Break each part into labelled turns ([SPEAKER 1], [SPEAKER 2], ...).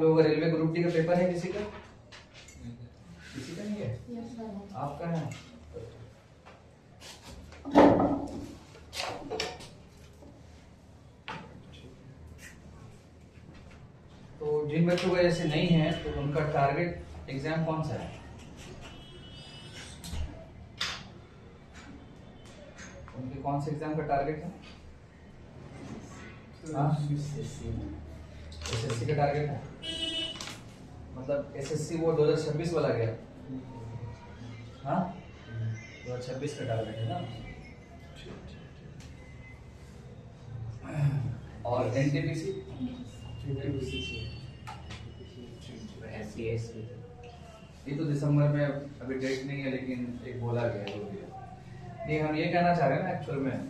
[SPEAKER 1] लोगों का railway group D का पेपर है किसी का? किसी का नहीं है? आपका है? तो जिन बच्चों का जैसे नहीं है तो उनका टारगेट एग्जाम कौन सा है? उनके कौन से एग्जाम का टारगेट है? एसएससी का टारगेट है, मतलब एसएससी वो 2026 वाला गया। हाँ 2026 का टारगेट है ना। और एनटीपीसी ये तो दिसंबर में अभी डेट नहीं है, लेकिन एक बोला गया है वो भी है। नहीं, हम ये कहना चाह रहे हैं ना एक्चुअल में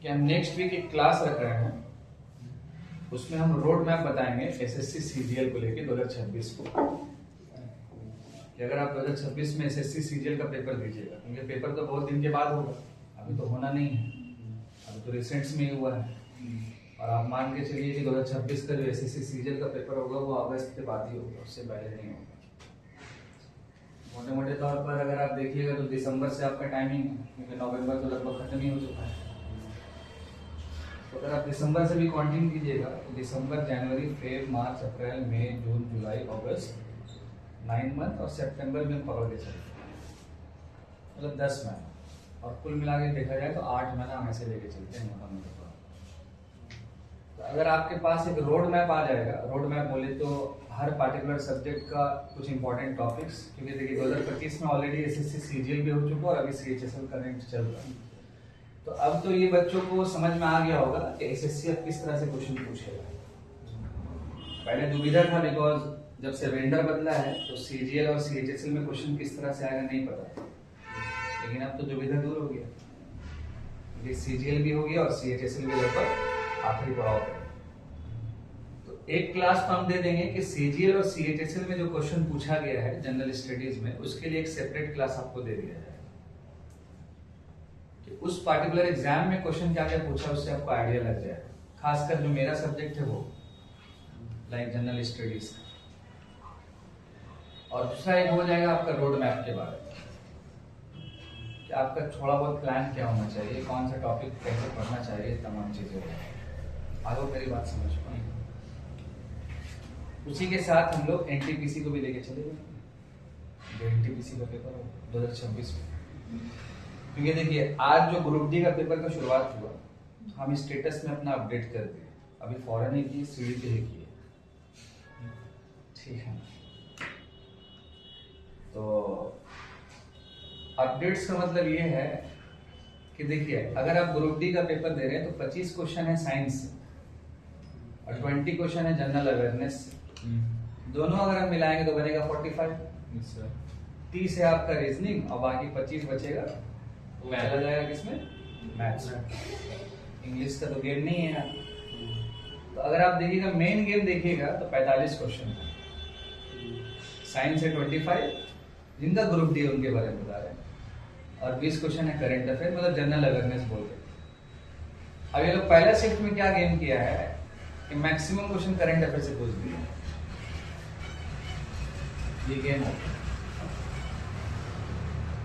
[SPEAKER 1] कि हम नेक्स्ट वीक एक क्लास रख रहे हैं, उसमें हम रोड मैप बताएंगे एसएससी सीजीएल को लेके 2026 को, कि अगर आप 2026 में एसएससी सीजीएल का पेपर दीजिएगा, क्योंकि पेपर तो बहुत दिन के बाद होगा, अभी तो होना नहीं है, अभी तो रिसेंट्स में ही हुआ है। और आप मान के चलिए कि 2026 का जो एसएससी सीजीएल का पेपर होगा वो अगस्त के बाद ही होगा, उससे पहले नहीं होगा। मोटे मोटे तौर पर अगर आप देखिएगा तो दिसंबर से आपका टाइमिंग है, क्योंकि नवंबर तो लगभग खत्म ही हो चुका है। तो अगर आप दिसंबर से भी काउंटिंग कीजिएगा तो दिसंबर, जनवरी, फरवरी, मार्च, अप्रैल, मई, जून, जुलाई, अगस्त, 9 मंथ, और सितंबर में पकड़ के चलते हैं, मतलब 10 महीना। और कुल मिला के देखा जाए तो 8 महीना हम ऐसे लेके चलते हैं मोटा मोटा। तो अगर आपके पास एक रोड मैप आ जाएगा, रोड मैप बोले तो हर पार्टिकुलर सब्जेक्ट का कुछ इंपॉर्टेंट टॉपिक्स, क्योंकि देखिए 2025 में ऑलरेडी एसएससी सीजीएल भी हो चुका और अभी सीएचएसएल करंट चल रहा है। तो अब तो ये बच्चों को समझ में आ गया होगा कि एसएससी अब किस तरह से क्वेश्चन पूछेगा। पहले दुविधा था, बिकॉज जब से वेंडर बदला है तो सीजीएल और सीएचएसएल में क्वेश्चन किस तरह से आएगा नहीं पता, लेकिन अब तो दुविधा दूर हो गया, क्योंकि सीजीएल भी हो गया और सीएचएसएल भी लगभग आखिरी पड़ाव पे। तो एक क्लास तो हम दे देंगे कि सीजीएल और सीएचएसएल में जो क्वेश्चन पूछा गया है जनरल स्टडीज में, उसके लिए एक सेपरेट क्लास आपको दे दिया जाएगा कि उस पार्टिकुलर एग्जाम में क्वेश्चन क्या क्या पूछा उससे आपको आइडिया लग जाएगा। खासकर जो मेरा सब्जेक्ट है वो लाइक जनरल स्टडीज। और दूसरा एक हो जाएगा आपका रोड मैप के बारे में, कि आपका थोड़ा बहुत प्लान क्या होना चाहिए, कौन सा टॉपिक कैसे पढ़ना चाहिए, तमाम चीजें। आगे मेरी बात समझ पाए। उसी के साथ हम लोग एनटीपीसी को भी लेके चलेंगे, जो एनटीपीसी का पेपर हो 2026 में। क्योंकि देखिए आज जो ग्रुप डी का पेपर का शुरुआत हुआ, हम स्टेटस में अपना अपडेट कर दिए, अभी फॉरन ही किए, सीढ़ी पे ही किए, ठीक है। तो अपडेट्स का मतलब ये है कि देखिए अगर आप ग्रुप डी का पेपर दे रहे हैं तो 25 क्वेश्चन है साइंस से और 20 क्वेश्चन है जनरल अवेयरनेस से। दोनों अगर हम मिलाएंगे तो बनेगा 45। 30 है आपका रीजनिंग और बाकी 25 बचेगा, वो चला जाएगा किसमें? मैथ्स। इंग्लिश का तो गेम नहीं है यहाँ। तो अगर आप देखिएगा मेन गेम देखिएगा तो 45 क्वेश्चन है, साइंस है 25, जिनका ग्रुप डी उनके बारे में बता रहे हैं, और 20 क्वेश्चन है करंट अफेयर, मतलब जनरल अवेयरनेस बोल के। अब ये लोग पहला शिफ्ट में क्या गेम किया है कि मैक्सिमम क्वेश्चन करंट अफेयर से पूछ दिए, ये गेम हो।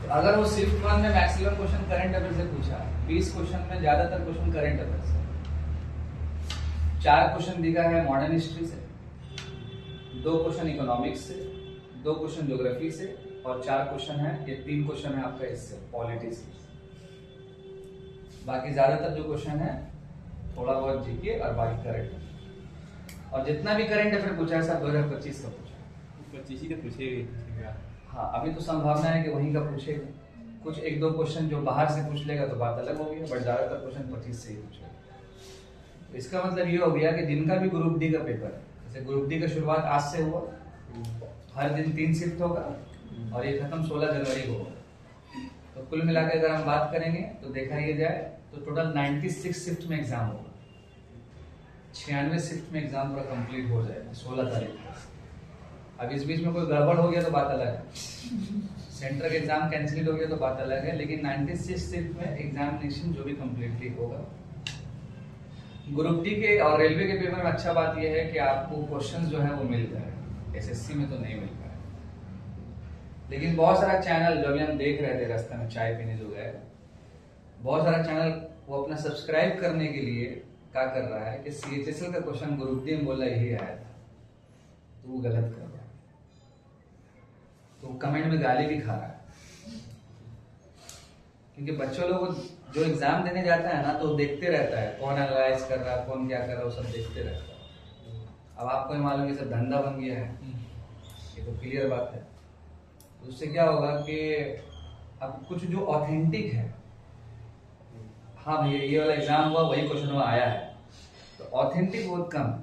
[SPEAKER 1] तो अगर वो शिफ्ट 1 में मैक्सिमम क्वेश्चन करंट अफेयर से पूछा, 20 क्वेश्चन में ज्यादातर क्वेश्चन करंट अफेयर से, 4 क्वेश्चन दिखा है मॉडर्न हिस्ट्री से, 2 क्वेश्चन इकोनॉमिक्स से, 2 क्वेश्चन ज्योग्राफी से, और 4 क्वेश्चन है, ये 3 क्वेश्चन है आपका इससे पॉलिटी से। बाकी ज्यादातर जो क्वेश्चन है थोड़ा बहुत जीके और बाकी करंट। और जितना भी करंट अफेयर पूछा है सब 2025 का पूछा है।
[SPEAKER 2] 25 ही का पूछेगा।
[SPEAKER 1] हाँ अभी तो संभावना है कि वहीं का पूछेगा, कुछ 1-2 क्वेश्चन जो बाहर से पूछ लेगा तो बात अलग होगी, बट ज्यादातर क्वेश्चन 25 से ही पूछेगा। इसका मतलब ये हो गया कि जिनका भी ग्रुप डी का पेपर है, जैसे ग्रुप डी का शुरुआत आज से हुआ, हर दिन 3 शिफ्ट होगा और ये खत्म 16 जनवरी को होगा। तो कुल मिलाकर अगर हम बात करेंगे तो देखा ये जाए तो टोटल 96 शिफ्ट में एग्जाम होगा, 96 शिफ्ट में एग्जाम पूरा कंप्लीट हो जाएगा 16 तारीख को। अब इस बीच में कोई गड़बड़ हो गया तो बात अलग है, सेंटर का एग्जाम कैंसिल हो गया तो बात अलग है, लेकिन 96 शिफ्ट में एग्जामिनेशन जो भी कंप्लीटली होगा। ग्रुप डी के और रेलवे के पेपर में अच्छा बात यह है कि आपको क्वेश्चंस जो है वो मिल जाए, एसएससी में तो नहीं मिल पाए। लेकिन बहुत सारा चैनल, जो अभी हम देख रहे थे रास्ते में चाय पीने जो गए, बहुत सारा चैनल वो अपना सब्सक्राइब करने के लिए क्या कर रहा है कि सीएचएसएल का क्वेश्चन ग्रुप डी में बोला यही आया था, तो वो गलत कर रहा है, तो कमेंट में गाली भी खा रहा है। क्योंकि बच्चों लोग जो एग्जाम देने जाता है ना, तो देखते रहता है कौन एनालाइज कर रहा है, कौन क्या कर रहा है, वो सब देखते रहता है। अब आपको ही मालूम ये सब धंधा बन गया है, ये तो क्लियर बात है। तो उससे क्या होगा कि अब कुछ जो ऑथेंटिक है, हाँ भैया ये वाला एग्जाम हुआ, वही क्वेश्चन हुआ आया है, तो ऑथेंटिक बहुत कम।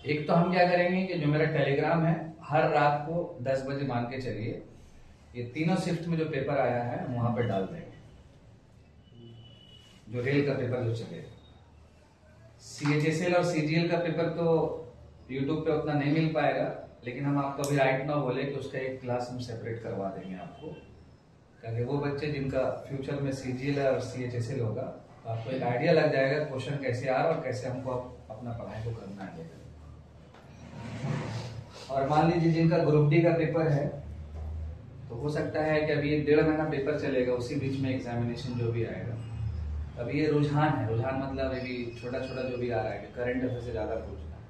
[SPEAKER 1] एक तो हम क्या करेंगे कि जो मेरा टेलीग्राम है, हर रात को 10 बजे मान के चलिए, ये तीनों शिफ्ट में जो पेपर आया है वहां पे डाल देंगे, जो रेल का पेपर जो चले। सीएचएसएल और सीजीएल का पेपर तो यूट्यूब पे उतना नहीं मिल पाएगा, लेकिन हम आपको अभी राइट नाउ बोले कि उसका एक क्लास हम सेपरेट करवा देंगे आपको, ताकि वो बच्चे जिनका फ्यूचर में सीजीएल और सीएचएसएल होगा, तो आपको एक आइडिया लग जाएगा क्वेश्चन कैसे आ रहा है और कैसे हमको अपना पढ़ाई को करना है। और मान लीजिए जिनका ग्रुप डी का पेपर है, तो हो सकता है कि अभी 1.5 महीना पेपर चलेगा, उसी बीच में एग्जामिनेशन जो भी आएगा। अभी ये रुझान है, रुझान मतलब अभी छोटा छोटा जो भी आ रहा है कि करंट अफेयर से ज्यादा पूछना है।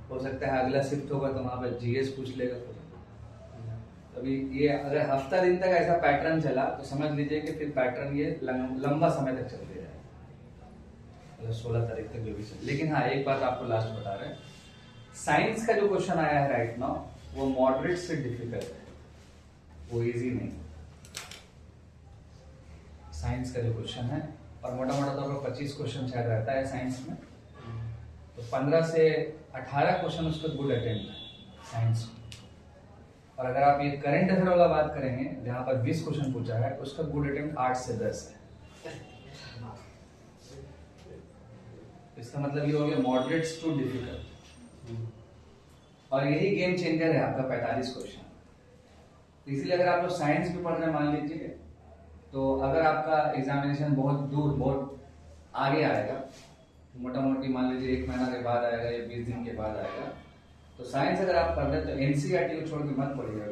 [SPEAKER 1] हो सकता है अगला शिफ्ट होगा तो वहाँ पर जीएस पूछ लेगा। अभी ये अगर हफ्ता दिन तक ऐसा पैटर्न चला तो समझ लीजिए कि फिर पैटर्न ये लंबा समय तक चलते जाएगा, मतलब 16 तारीख तक जो भी चले। लेकिन हाँ, एक बात आपको लास्ट बता रहे हैं, साइंस का जो क्वेश्चन आया है राइट नाउ, वो मॉडरेट से डिफिकल्ट है, वो इजी नहीं। साइंस का जो क्वेश्चन है, और मोटा मोटा तौर पर 25 क्वेश्चन शायद रहता है साइंस में, तो 15 से 18 क्वेश्चन उसका गुड अटेम्प्ट है साइंस में। और अगर आप ये करंट अफेयर वाला बात करेंगे जहां पर 20 क्वेश्चन पूछा है, उसका गुड अटेम्प्ट 8 से 10 है। इसका मतलब ये हो गया मॉडरेट टू डिफिकल्ट, और यही गेम चेंजर है आपका 45 क्वेश्चन। तो इसीलिए अगर आप लोग साइंस भी पढ़ रहे हैं मान लीजिए, तो अगर आपका एग्जामिनेशन बहुत दूर, बहुत आगे आएगा, मोटा मोटी मान लीजिए 1 महीना के बाद आएगा या 20 दिन के बाद आएगा, तो साइंस अगर आप पढ़ रहे हैं तो एनसीईआरटी को छोड़ के मत पढ़िएगा,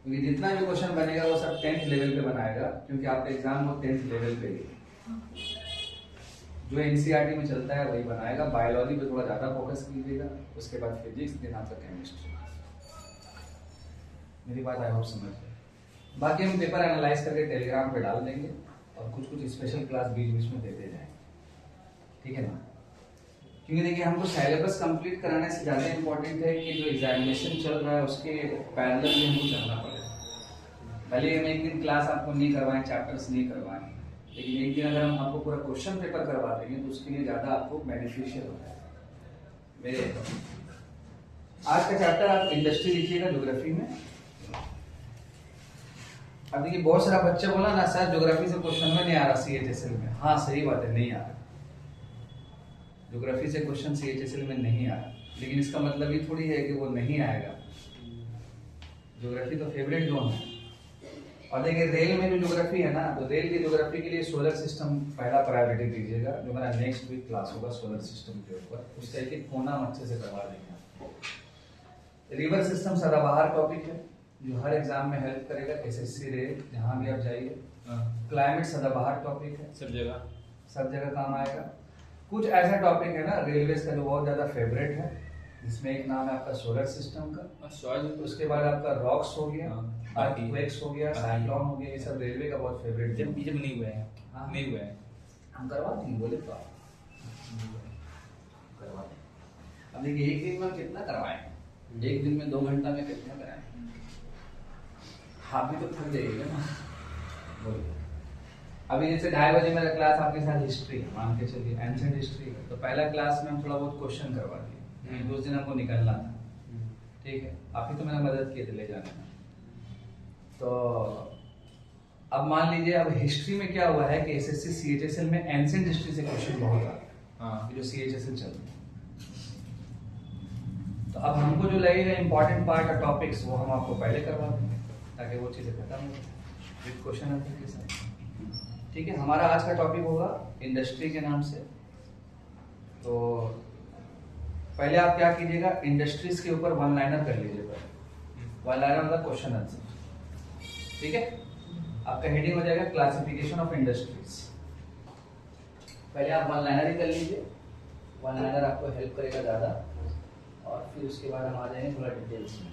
[SPEAKER 1] क्योंकि जितना भी क्वेश्चन बनेगा वो सब 10th लेवल पे बनाएगा, क्योंकि आपका एग्जाम वो 10th लेवल पे ही जो एनसीईआरटी में चलता है वही बनाएगा। बायोलॉजी पे थोड़ा ज्यादा फोकस कीजिएगा, उसके बाद फिजिक्स, फिर आपका केमिस्ट्री। मेरी बात आई होप समझ गए। बाकी हम पेपर एनालाइज करके टेलीग्राम पे डाल देंगे, और कुछ कुछ स्पेशल क्लास बीच बीच में देते जाएंगे, ठीक है ना। क्योंकि देखिए, हमको सिलेबस कंप्लीट कराने से ज़्यादा इम्पोर्टेंट है कि जो एग्जामिनेशन चल रहा है उसके पैरेलल में हमको चलना पड़ेगा। भले हम एक दिन क्लास आपको नहीं करवाएं, चैप्टर्स नहीं करवाएं, लेकिन एक दिन अगर हम आपको पूरा क्वेश्चन पेपर करवा देंगे तो उसके लिए ज़्यादा आपको बेनिफिशियल होता है। मेरे आज का चैप्टर आप इंडस्ट्री लिखिएगा ज्योग्राफी में। अब देखिए, बहुत सारा बच्चा बोला ना सर ज्योग्राफी से क्वेश्चन में नहीं आ रहा सीएचएसएल में। हाँ सही बात है, नहीं आ रहा ज्योग्राफी से क्वेश्चन सीएचएसएल में नहीं आ रहा, लेकिन इसका मतलब ये थोड़ी है कि वो नहीं आएगा। ज्योग्राफी तो फेवरेट जोन है। और देखिए, रेल में जो ज्योग्राफी है ना, तो रेल की ज्योग्राफी के लिए सोलर सिस्टम पहला प्रायोरिटी दीजिएगा, जो मेरा नेक्स्ट वीक क्लास होगा सोलर सिस्टम के ऊपर, उसका एक कोना हम अच्छे से करवा देंगे आपको। रिवर सिस्टम सदाबहार टॉपिक है जो हर एग्जाम में हेल्प करेगा, एसएससी रेल जहां भी आप जाइए। क्लाइमेट सदाबहार टॉपिक है, सब जगह काम आएगा। कुछ ऐसा टॉपिक है ना रेलवेज का जो बहुत ज्यादा फेवरेट है, जिसमें एक नाम है आपका सोलर सिस्टम का, उसके बाद आपका रॉक्स हो गया, अर्थक्वेक्स हो गया, साइक्लोन हो गया, ये सब रेलवे का बहुत फेवरेट।
[SPEAKER 2] जब नहीं हुए हैं, नहीं हुए हैं,
[SPEAKER 1] हम करवा देंगे, बोले तो आप करवा देंगे। अब देखिए, एक दिन में कितना करवाएं, एक दिन में 2 घंटा में कितना कराएं, आप भी तो थक जाइएगा ना। बोलिए, अभी जैसे 2:30 बजे मेरा क्लास आपके साथ हिस्ट्री है, मान के चलिए एंशिएंट हिस्ट्री है, तो पहला क्लास में हम थोड़ा बहुत क्वेश्चन करवा दिए, उस दिन हमको निकलना था, ठीक है, आप ही तो मेरा मदद किए थे ले जाने में। तो अब मान लीजिए, अब हिस्ट्री में क्या हुआ है कि एसएससी सीएचएसएल में एंशिएंट हिस्ट्री से क्वेश्चन बहुत आ रहा है, जो सीएचएसएल चल रहा है। तो अब हमको जो लगेगा इंपॉर्टेंट पार्ट ऑफ टॉपिक्स, वो हम आपको पहले करवा देंगे, ताकि वो चीजें खत्म हो विद क्वेश्चन आंसर के साथ। ठीक है, हमारा आज का टॉपिक होगा इंडस्ट्री के नाम से। तो पहले आप क्या कीजिएगा, इंडस्ट्रीज के ऊपर वन लाइनर कर लीजिएगा। वन लाइनर मतलब क्वेश्चन आंसर। ठीक है, आपका हेडिंग हो जाएगा क्लासिफिकेशन ऑफ इंडस्ट्रीज। पहले आप वन लाइनर ही कर लीजिए, वन लाइनर आपको हेल्प करेगा ज़्यादा, और फिर उसके बाद हम आ जाएंगे थोड़ा डिटेल्स में।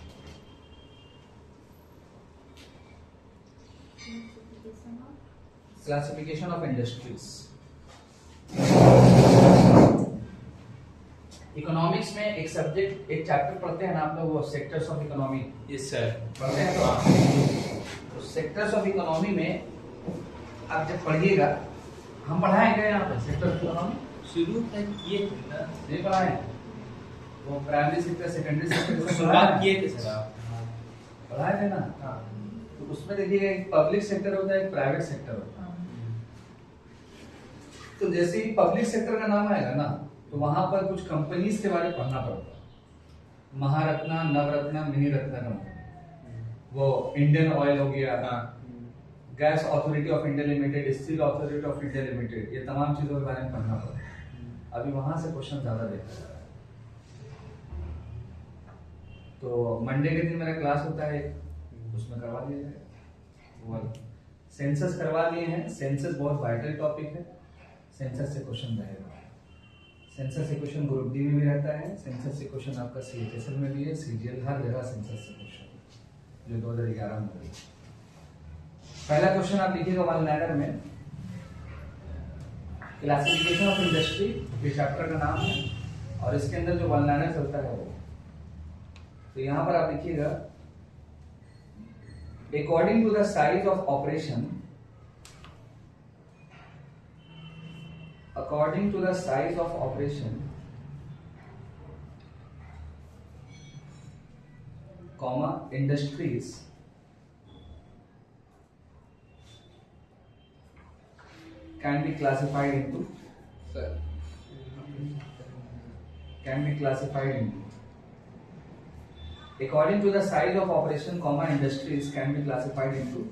[SPEAKER 1] Classification of industries. इकोनॉमिक्स में एक सब्जेक्ट, एक चैप्टर पढ़ते हैं ना आप लोग, वो sectors of economy.
[SPEAKER 2] Yes sir.
[SPEAKER 1] पढ़ते हैं तो सेक्टर्स ऑफ इकोनॉमी में आप जब पढ़िएगा, हम पढ़ाएंगे यहाँ पे सेक्टर ऑफ इकोनॉमी
[SPEAKER 2] शुरू तक किए थे ना?
[SPEAKER 1] नहीं पढ़ाए, वो प्राइमरी सेक्टर सेकेंडरी सेक्टर
[SPEAKER 2] शुरुआत किए थे सर आप।
[SPEAKER 1] पढ़ाए थे ना।
[SPEAKER 2] हाँ।
[SPEAKER 1] तो उसमें देखिएगा एक पब्लिक सेक्टर होता है, एक प्राइवेट सेक्टर होता है। तो जैसे ही पब्लिक सेक्टर का नाम आएगा ना, तो वहां पर कुछ कंपनीज के बारे में पढ़ना पड़ता है। महारत्ना, नवरत्ना, मिनी रत्ना कंपनी, वो इंडियन ऑयल हो गया, gas authority of India limited, steel authority of India limited, ये तमाम चीजों के बारे में पढ़ना पड़ता है। अभी वहां से क्वेश्चन ज्यादा देखा जा रहा है। तो मंडे के दिन मेरा क्लास होता है, उसमें करवा दिया जाएगा। सेंसस करवा लिए हैं। सेंसस बहुत वाइटल टॉपिक है, सेंसस से क्वेश्चन रहेगा। सेंसस से क्वेश्चन ग्रुप डी में भी रहता है, सेंसस से क्वेश्चन आपका सीएचएसएल में भी है, सीजीएल, हर जगह सेंसस से क्वेश्चन जो 2011 में हुई। पहला क्वेश्चन आप लिखिएगा वन लाइनर में, क्लासिफिकेशन ऑफ इंडस्ट्री, ये चैप्टर का नाम है, और इसके अंदर जो वन लाइनर चलता है वो। तो यहां पर आप लिखिएगा, according to the size of operation, according to the size of operation, comma, industries can be classified into, according to the size of operation, comma, industries can be classified into,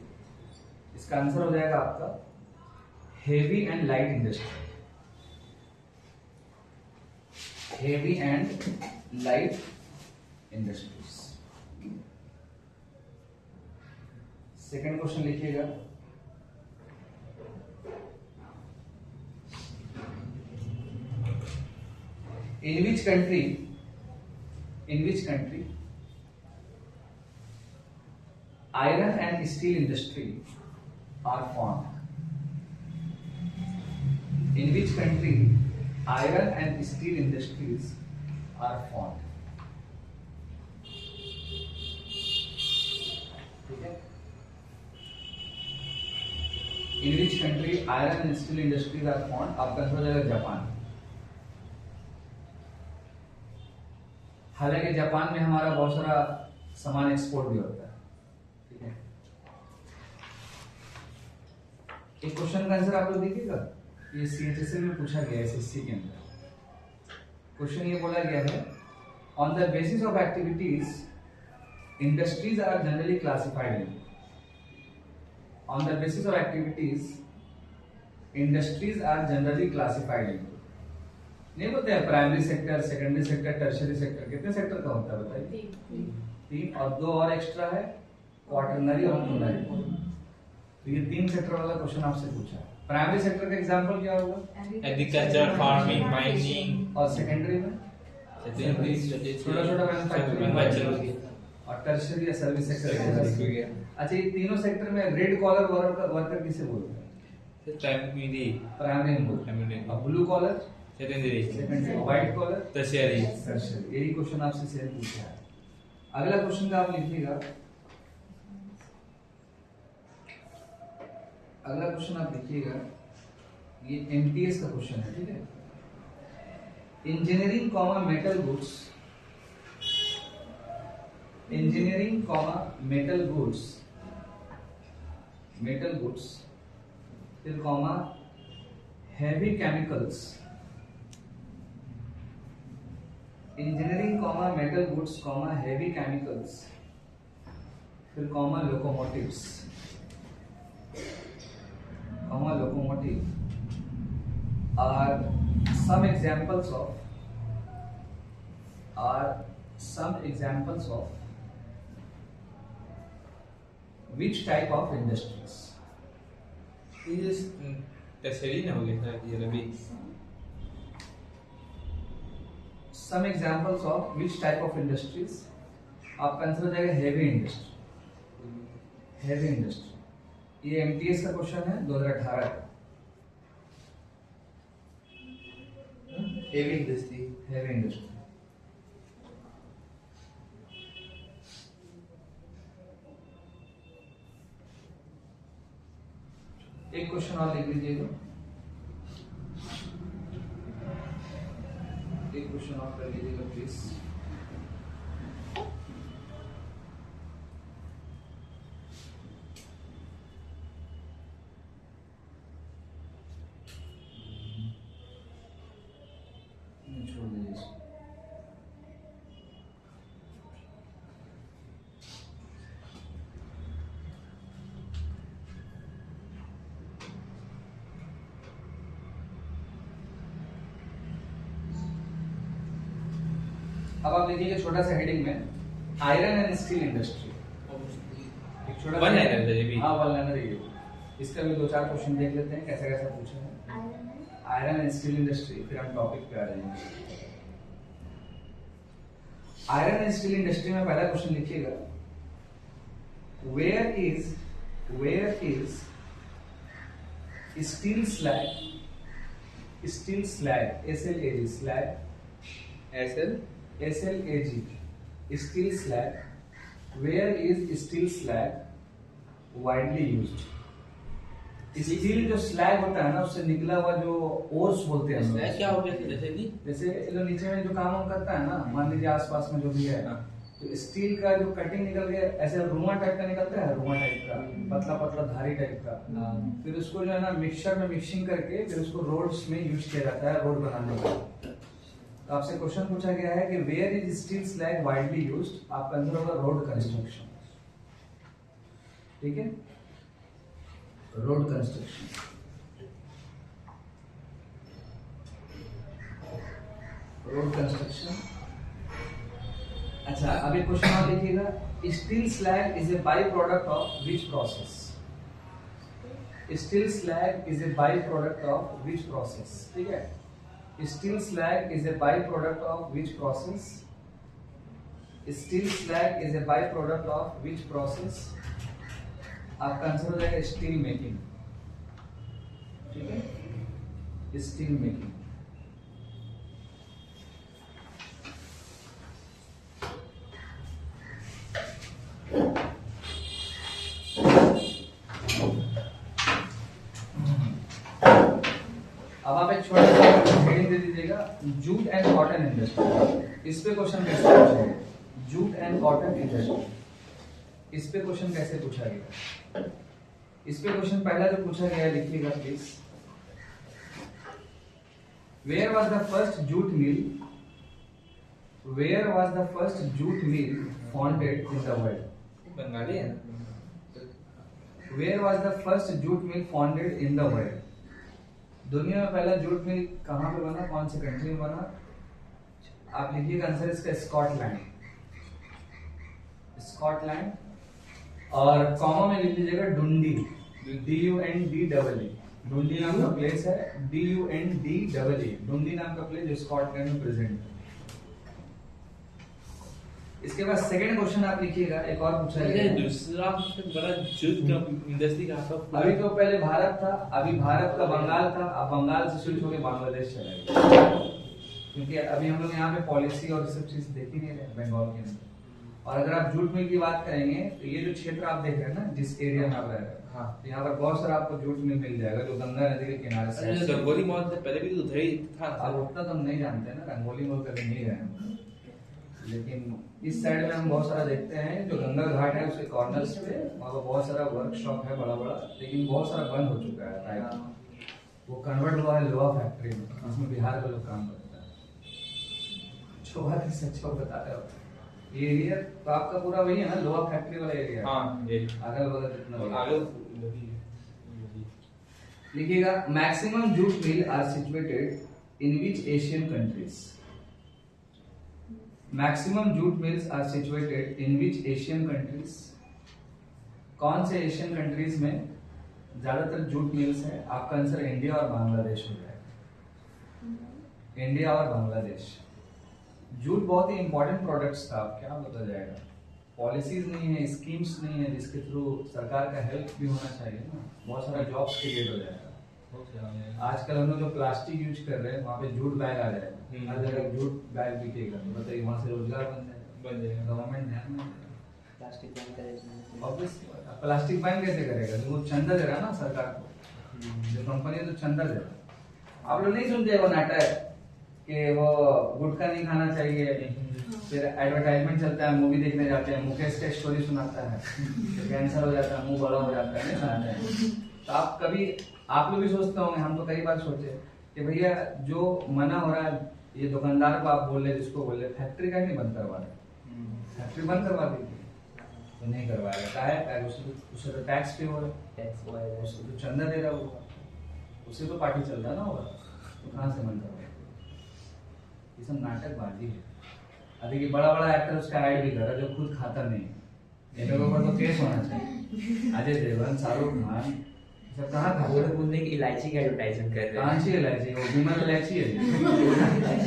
[SPEAKER 1] इसका answer हो जाएगा आपका heavy and light industry. Heavy and light industries. Second question लिखिएगा, in which country iron and steel industry are formed? In which country iron and steel industries are formed? ठीक है, in which country iron and steel industries are formed? आपका answer हो जाएगा Japan. हालांकि Japan में हमारा बहुत सारा सामान एक्सपोर्ट भी होता है। ठीक है, एक क्वेश्चन का आंसर आप लोग देखिएगा, ये सीएचएसएल में पूछा गया है, एसएससी के अंदर। क्वेश्चन ये बोला गया है, on the basis of activities industries are generally classified in. On the basis of activities industries are generally classified in. नहीं बोलते हैं primary sector, secondary sector, tertiary sector. कितने सेक्टर का होता है बताइए? 3, और 2 और एक्स्ट्रा है, क्वार्टरनरी और टर्नरी। तो ये 3 सेक्टर वाला क्वेश्चन आपसे पूछा है। प्राइमरी सेक्टर का एग्जांपल क्या होगा?
[SPEAKER 2] Agriculture, farming, mining.
[SPEAKER 1] और सेकेंडरी में छोटा छोटा मैन्युफैक्चरिंग, और टर्शियरी या सर्विस सेक्टर। अच्छा, ये तीनों सेक्टर में रेड कॉलर वर्कर किसे बोलते हैं? प्राइमरी। और blue collar secondary, white collar
[SPEAKER 2] tertiary.
[SPEAKER 1] यही क्वेश्चन आपसे सेम पूछा है। अगला क्वेश्चन का आप लिखिएगा, अगला क्वेश्चन आप लिखिएगा, ये एमटीएस का क्वेश्चन है। ठीक है, engineering comma metal goods, engineering comma metal goods, फिर comma heavy chemicals, engineering comma metal goods comma heavy chemicals, फिर comma locomotives, Norma locomotive are some examples of which type of industries?
[SPEAKER 2] ये तसलीन हो गया था ये Ravi
[SPEAKER 1] Some examples of which type of industries? आपका answer हो जाएगा हेवी इंडस्ट्री। हेवी इंडस्ट्री ये एमटीएस का क्वेश्चन है 2018 का।
[SPEAKER 2] हेवी इंडस्ट्री
[SPEAKER 1] हेवी इंडस्ट्री एक क्वेश्चन और लिख लीजिएगा। एक क्वेश्चन और कर लीजिएगा प्लीज। छोड़ दीजिए इसको। अब आप देखिए छोटा सा हेडिंग में आयरन एंड स्टील इंडस्ट्री, एक छोटा
[SPEAKER 2] वन लाइनर है ये भी।
[SPEAKER 1] हाँ वन लाइनर ये। इसका भी 2-4 क्वेश्चन देख लेते हैं कैसा कैसा पूछा है। आयरन एंड स्टील इंडस्ट्री, फिर हम टॉपिक पे आ जाएंगे। आयरन एंड स्टील इंडस्ट्री में पहला क्वेश्चन लिखिएगा, where is steel slag, steel slag SLAG slag SLAG steel slag, where is steel slag widely used? Steel जो स्लैग होता है ना उससे निकला हुआ जो ओर्स बोलते हैं
[SPEAKER 2] स्लैग क्या हो गया
[SPEAKER 1] जैसे जो नीचे में जो काम करता है ना, मान लीजिए आसपास में जो भी है तो स्टील का जो कटिंग निकल गया ऐसे रुआ टाइप का निकलता है, रुआ टाइप का पतला पतला धारी टाइप का, फिर उसको जो है ना मिक्सचर में मिक्सिंग करके फिर उसको रोड्स में यूज किया जाता है रोड बनाने का। तो आपसे क्वेश्चन पूछा गया है कि where is steel slag widely used, आपका आंसर होगा रोड कंस्ट्रक्शन। ठीक है, रोड कंस्ट्रक्शन। Road construction. अच्छा अभी क्वेश्चन और लिखिएगा, steel slag is a by product of which process? Steel slag is a by product of which process? ठीक है, steel slag is a byproduct of which process? Steel slag is a byproduct of which process? आपका answer हो जाएगा steel making. ठीक है, steel making. अब आप एक छोटा सा हेडिंग दे दीजिएगा, जूट एंड कॉटन इंडस्ट्री। इस पे क्वेश्चन कैसे पूछेंगे? जूट एंड कॉटन इंडस्ट्री, इस पे क्वेश्चन कैसे पूछा गया? इस पे क्वेश्चन पहला जो पूछा गया लिखिएगा please, where was the first jute mill? Where was the first jute mill founded in the world?
[SPEAKER 2] Bengali है।
[SPEAKER 1] Where was the first jute mill founded in the world? दुनिया में पहला जूट मिल कहां पे बना, कौन सी कंट्री में बना? आप लिखिएगा आंसर इसका स्कॉटलैंड। स्कॉटलैंड। और कॉमा में लिख लीजिएगा डुंडी, DUNDEE। डुंडी नाम का प्लेस है, DUNDEE। डुंडी नाम का प्लेस जो स्कॉटलैंड में प्रेजेंट है। इसके बाद सेकंड क्वेश्चन आप लिखिएगा, एक और पूछा गया है,
[SPEAKER 2] दूसरा सबसे बड़ा जूट का इंडस्ट्री कहां था?
[SPEAKER 1] अभी तो पहले भारत था, अभी भारत का बंगाल था, अब बंगाल से स्विच होकर बांग्लादेश चला गया, क्योंकि अभी हम लोग यहाँ पे पॉलिसी और सब चीज देख ही नहीं रहे बंगाल के अंदर। और अगर आप जूट मिल की बात करेंगे तो ये जो क्षेत्र आप देख रहे हैं ना, जिस एरिया में आप रह रहे हैं, हाँ, तो यहाँ पर बहुत सारा आपको जूट मिल मिल जाएगा जो गंगा नदी के किनारे से।
[SPEAKER 2] रंगोली मॉल से पहले भी उधर ही था।
[SPEAKER 1] अब उतना तो हम नहीं जानते ना, रंगोली मॉल कभी नहीं गए, लेकिन इस साइड में हम बहुत सारा देखते हैं जो गंगा घाट है उसके कॉर्नर्स पे वहाँ पर बहुत सारा वर्कशॉप है बड़ा बड़ा, लेकिन बहुत सारा बंद हो चुका है टाइप, वो कन्वर्ट हुआ है लोहा फैक्ट्री में, जिसमें बिहार का लोग काम करता है। जो बात है सच बता रहे हो, ये एरिया तो आपका पूरा वही है ना, लोहा फैक्ट्री वाला एरिया।
[SPEAKER 2] हाँ, ये
[SPEAKER 1] अगल बगल जितना
[SPEAKER 2] आगे
[SPEAKER 1] लिखिएगा maximum jute mill are situated in which Asian countries. Maximum jute mills are situated in which Asian countries. कौन से एशियन कंट्रीज में ज्यादातर जूट मिल्स है? आपका आंसर इंडिया और बांग्लादेश हो जाएगा। इंडिया और बांग्लादेश। जूट बहुत ही इंपॉर्टेंट प्रोडक्ट्स था, क्या होता जाएगा। पॉलिसीज नहीं है, स्कीम्स नहीं है जिसके थ्रू सरकार का हेल्प भी होना चाहिए ना, बहुत सारा जॉब्स क्रिएट हो जाएगा। आजकल हम लोग जो प्लास्टिक यूज कर रहे हैं वहाँ पे जूट बैग आ जाएगा, हर जगह जूट बैग बिकेगा, तो बताइए वहाँ से रोजगार बन जाएगा। गवर्नमेंट ध्यान में
[SPEAKER 3] प्लास्टिक बैन करेगा।
[SPEAKER 1] ऑब्वियसली प्लास्टिक बैन कैसे करेगा? जो वो चंदा दे रहा है ना सरकार को, जो कंपनी है तो चंदा दे रहा है। आप लोग नहीं सुनते वो नाटक कि वो गुटखा नहीं खाना चाहिए, फिर एडवर्टाइजमेंट चलता है, मूवी देखने जाते हैं, मुकेश का स्टोरी सुनाता है, कैंसर हो जाता है, मुंह बड़ा हो जाता है, नहीं सुनाते हैं। तो आप कभी आप लोग भी सोचते होंगे, हम तो कई बार सोचे कि भैया जो मना हो रहा है, ये दुकानदार को आप बोल रहे, जिसको बोल रहे फैक्ट्री का नहीं बंद करवा रहे, फैक्ट्री बंद करवा दीजिए, तो नहीं करवाएगा। क्या है? उससे तो टैक्स पे हो रहा है, उससे तो चंदा दे रहा होगा, उससे तो पार्टी चल रहा ना होगा, तो कहाँ से बंद करवाएगा? ये सब नाटकबाजी है। देखिए बड़ा बड़ा एक्टर उसका ऐड भी कर रहा है जो खुद खाता नहीं है, इनके ऊपर तो केस होना चाहिए। अजय देवगन, शाहरुख खान सब कहाँ खाता है?
[SPEAKER 3] बोलने की इलायची की एडवर्टाइजमेंट कर रहे हैं।
[SPEAKER 1] कौन सी इलायची? वो विमल इलायची है,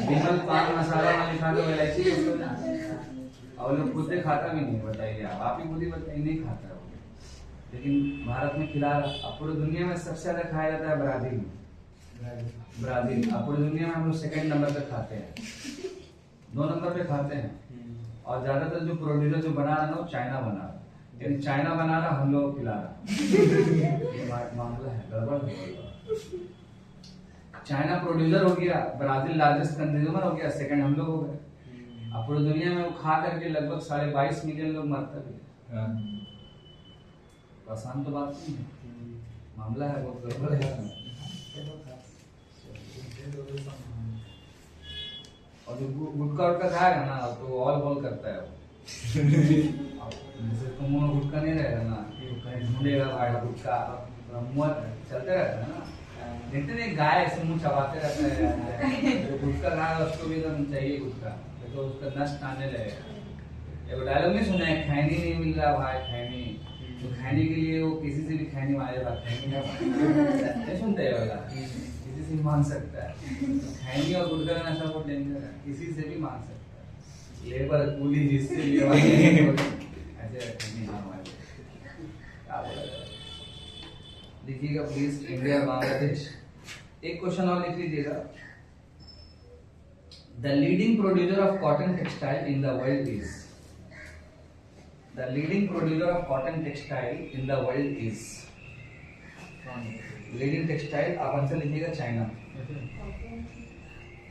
[SPEAKER 1] विमल पान मसाला वाली खा दो इलायची के ऊपर। और लोग खुद से खाता भी नहीं, बताइए आप ही खुद ही बताइए, नहीं खाता है वो। लेकिन भारत में खिला रहा। अब पूरी दुनिया में सबसे ज्यादा खाया जाता है ब्राजील। ब्राजील अब पूरी दुनिया में हम लोग सेकंड नंबर पे खाते हैं, 2 नंबर पे खाते हैं। और ज्यादातर जो प्रोड्यूसर जो बना रहा है ना, चाइना बना रहा, यानी चाइना बना रहा, हम लोग खिला रहा। ये मामला है, गड़बड़ है। चाइना प्रोड्यूसर हो गया, ब्राजील लार्जेस्ट कंज्यूमर हो गया, सेकंड हम लोग हो गए। अब पूरी दुनिया में वो खा करके लगभग 22.5 मिलियन लोग मरते हैं। आसान तो बात नहीं है, मामला है बहुत गड़बड़ है। और जो गुटखा उटका खाएगा ना तो ऑल बॉल करता है वो। जैसे तुम मुंह में गुटखा नहीं रहेगा ना, कहीं ढूंढेगा भाई गुटखा, मुंह चलते रहता है ना। देखते नहीं गाय ऐसे मुंह चबाते रहते हैं, जो गुटखा खाएगा उसको भी एकदम चाहिए गुटखा, तो उसका नष्ट आने लगेगा। एक डायलॉग नहीं सुना है, खैनी नहीं मिल रहा भाई, खैनी। तो खैनी के लिए वो किसी से भी खैनी मारेगा, खैनी नहीं सुनते है वाला, किसी से भी मांग सकता है। खैनी और गुटखा का नशा बहुत डेंजर है, किसी से भी मांग सकता है। लेबर कूली जिससे भी ऐसे खैनी हाँ मारे, क्या बोला जाए। लिखिएगा प्लीज इंडिया बांग्लादेश। एक क्वेश्चन और लिख लीजिएगा। The leading producer of cotton textile in the world is. The leading producer of cotton textile in the world is. Leading textile आप आंसर लिखिएगा China.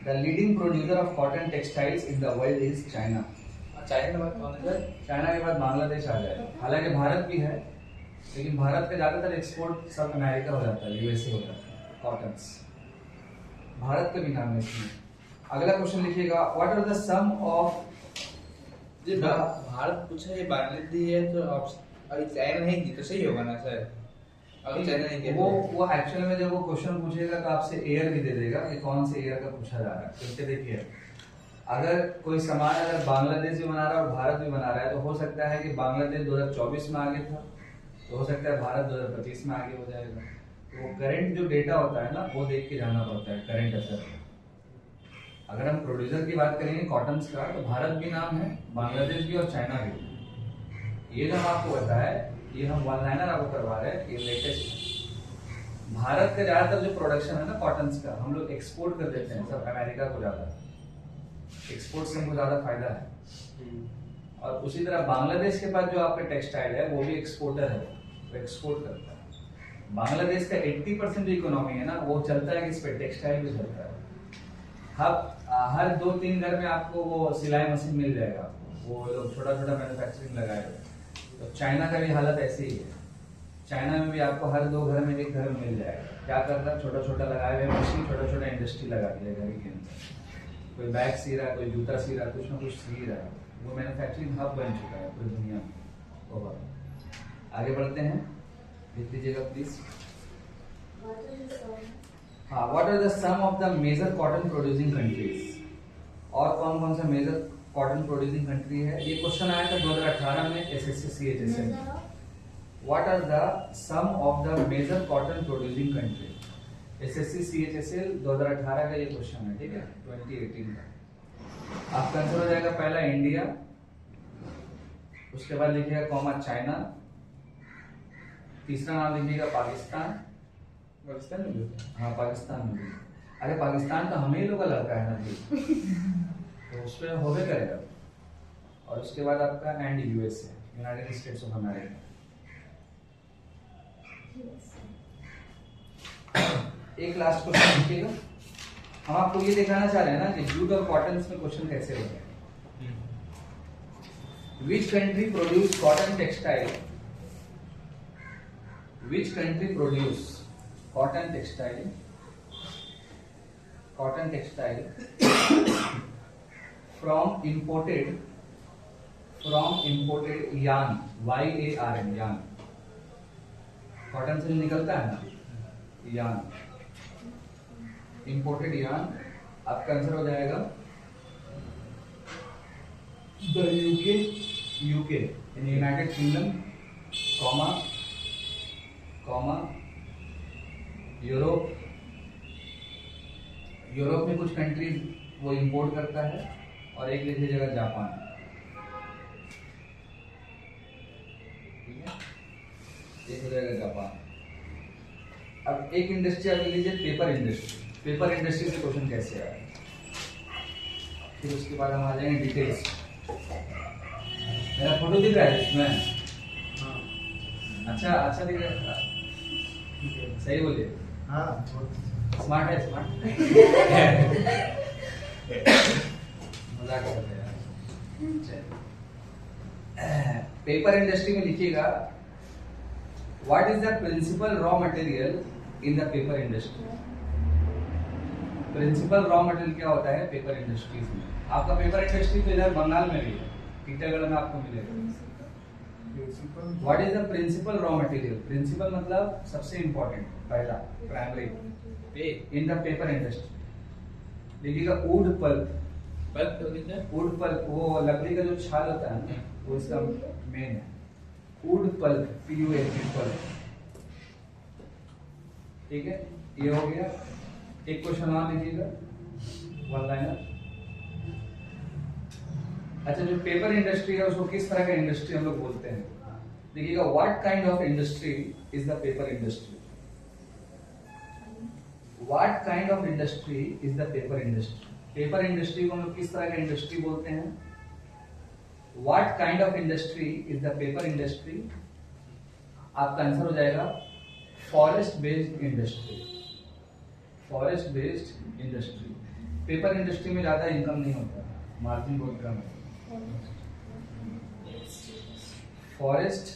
[SPEAKER 1] The leading producer of cotton textiles in the world is China.
[SPEAKER 2] China के बाद कौन है?
[SPEAKER 1] China के बाद बांग्लादेश आ जाएगा। हालांकि भारत भी है, लेकिन भारत का ज्यादातर एक्सपोर्ट सब अमेरिका हो जाता है, यूएसए हो जाता है कॉटन्स। भारत का भी नाम है इसमें। अगला क्वेश्चन लिखिएगा, what are the some of.
[SPEAKER 2] जी भारत पूछा ये बांग्लादेश है तो अगर चाइना नहीं दी तो सही होगा ना सर? अगर चाइना नहीं दिया
[SPEAKER 1] वो एक्चुअल में जब वो क्वेश्चन पूछेगा तो आपसे ईयर भी दे देगा कि कौन से ईयर का पूछा जा रहा है। क्योंकि देखिए अगर कोई सामान अगर बांग्लादेश भी बना रहा है और भारत भी बना रहा है तो हो सकता है कि बांग्लादेश 2024 में आगे था, तो हो सकता है भारत 2025 में आगे हो जाएगा। तो करंट जो डेटा होता है ना वो देख के जाना पड़ता है, करंट अफेयर। अगर हम प्रोड्यूसर की बात करेंगे कॉटन्स का तो भारत भी नाम है, बांग्लादेश भी और चाइना भी। ये जो हम आपको बताया ये हम वन लाइनर आपको करवा रहे हैं, ये लेटेस्ट। भारत का ज्यादातर जो प्रोडक्शन है ना कॉटन्स का, हम लोग एक्सपोर्ट कर देते हैं सब अमेरिका को ज्यादा। एक्सपोर्ट से हमको ज्यादा फायदा है। और उसी तरह बांग्लादेश के पास जो आपका टेक्सटाइल है वो भी एक्सपोर्टर है, वो एक्सपोर्ट करता है। बांग्लादेश का 80% जो इकोनॉमी है ना वो चलता है किस पे, टेक्सटाइल पे चलता है। हर 2-3 घर में आपको वो सिलाई मशीन मिल जाएगा, वो लोग छोटा छोटा मैन्युफैक्चरिंग लगाए हुए। तो चाइना का भी हालत ऐसी ही है। चाइना में भी आपको हर 2 घर में एक घर में मिल जाएगा। क्या करता है, छोटा छोटा लगाए हुए मशीन, छोटा छोटा इंडस्ट्री लगा दिया घर के अंदर। कोई बैग सी रहा है, कोई जूता सी रहा है, कुछ ना कुछ सी रहा है। वो मैन्युफैक्चरिंग हब बन चुका है पूरी दुनिया में। आगे बढ़ते हैं, लिख लीजिएगा प्लीज। हाँ, what are the some of the major cotton producing countries. और कौन कौन सा मेजर कॉटन प्रोड्यूसिंग कंट्री है, ये क्वेश्चन आया था 2018 में SSC CHSL. What are the some of the major cotton producing country, SSC CHSL 2018 का ये क्वेश्चन है, ठीक है, 2018 का। आपका आंसर हो जाएगा पहला इंडिया, उसके बाद लिखिएगा कॉमा चाइना, तीसरा नाम लिखिएगा पाकिस्तान।
[SPEAKER 2] पाकिस्तान में भी?
[SPEAKER 1] हाँ पाकिस्तान में भी। अरे पाकिस्तान तो हमें ही लोग का लड़का है ना जी, तो उसमें होवे करेगा। और उसके बाद आपका and USA, United states of America. एक लास्ट क्वेश्चन लिखिएगा। हम आपको ये दिखाना चाह रहे हैं ना कि जूट और कॉटन में क्वेश्चन कैसे होते हैं। Which country produce cotton textile? Which country produce cotton textile? Cotton textile from imported yarn, Y-A-R-N, yarn। Cotton से निकलता है ना yarn, imported yarn। आपका आंसर हो जाएगा the UK in United Kingdom, comma Europe में कुछ कंट्रीज वो इंपोर्ट करता है, और एक लिख लीजिएगा जापान, ठीक है, एक हो जाएगा जापान। अब एक इंडस्ट्री आप लीजिए पेपर इंडस्ट्री। पेपर इंडस्ट्री से क्वेश्चन कैसे आया, फिर उसके बाद हम आ जाएंगे डिटेल्स। मेरा फोटो दिख रहा है इसमें? हाँ। अच्छा दिख रहा है, सही बोलिए।
[SPEAKER 2] हाँ,
[SPEAKER 1] स्मार्ट है, स्मार्ट। मजाक कर रहे हैं। पेपर इंडस्ट्री में लिखिएगा what is the principal raw material in the paper industry. Principal raw material क्या होता है पेपर इंडस्ट्रीज में। आपका पेपर इंडस्ट्री तो इधर बंगाल में भी है, टीटागढ़ में आपको मिलेगा। What is the principal raw material. Principal मतलब सबसे इंपॉर्टेंट, पहला, primary in the paper industry. देखिएगा वुड पल्प।
[SPEAKER 2] पल्प तो कितना?
[SPEAKER 1] वुड पल्प वो लकड़ी का जो छाल होता है ना, वो इसका मेन है। वुड पल्प, PULP, पल्प, ठीक है, ये हो गया। एक क्वेश्चन और लिखिएगा, वन लाइनर। अच्छा, जो पेपर इंडस्ट्री है उसको किस तरह का इंडस्ट्री हम लोग बोलते हैं। देखिएगा what kind of industry is the paper industry. What kind of industry is the paper industry. Paper industry को हम लोग किस तरह का इंडस्ट्री बोलते हैं। What kind of industry is the paper industry. आपका आंसर हो जाएगा forest based industry. Forest based industry. Paper industry में ज्यादा इनकम नहीं होता, मार्जिन बहुत कम है। Forest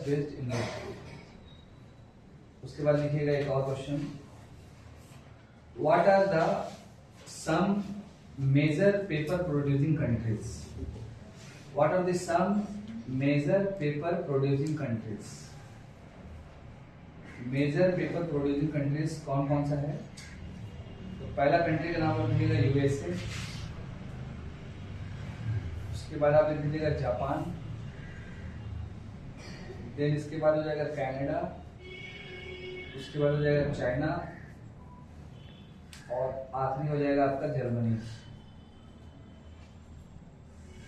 [SPEAKER 1] based industry. उसके बाद लिखिएगा एक और question, what are the some major paper producing countries. What are the some major paper producing countries. Major paper producing countries कौन कौन सा है। तो पहला कंट्री का नाम लिखिएगा यूएसए, उसके बाद आप लिख दीजिएगा जापान, देन इसके बाद हो जाएगा कनाडा, उसके बाद हो जाएगा चाइना, और आखिरी हो जाएगा आपका Germany.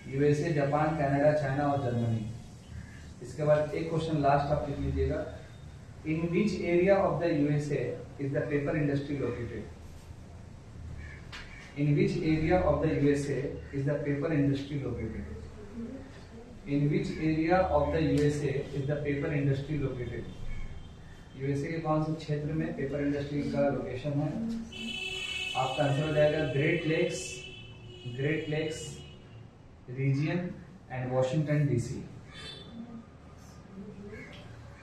[SPEAKER 1] USA, Japan, Canada, China और जर्मनी। इसके बाद एक क्वेश्चन लास्ट आप लिख लीजिएगा, in which area of the USA is the paper industry located. In which area of the USA is the paper industry located? In which area of the USA is the paper industry located? USA के कौन से क्षेत्र में paper industry का location है। आपका answer हो जाएगा Great Lakes region and Washington DC।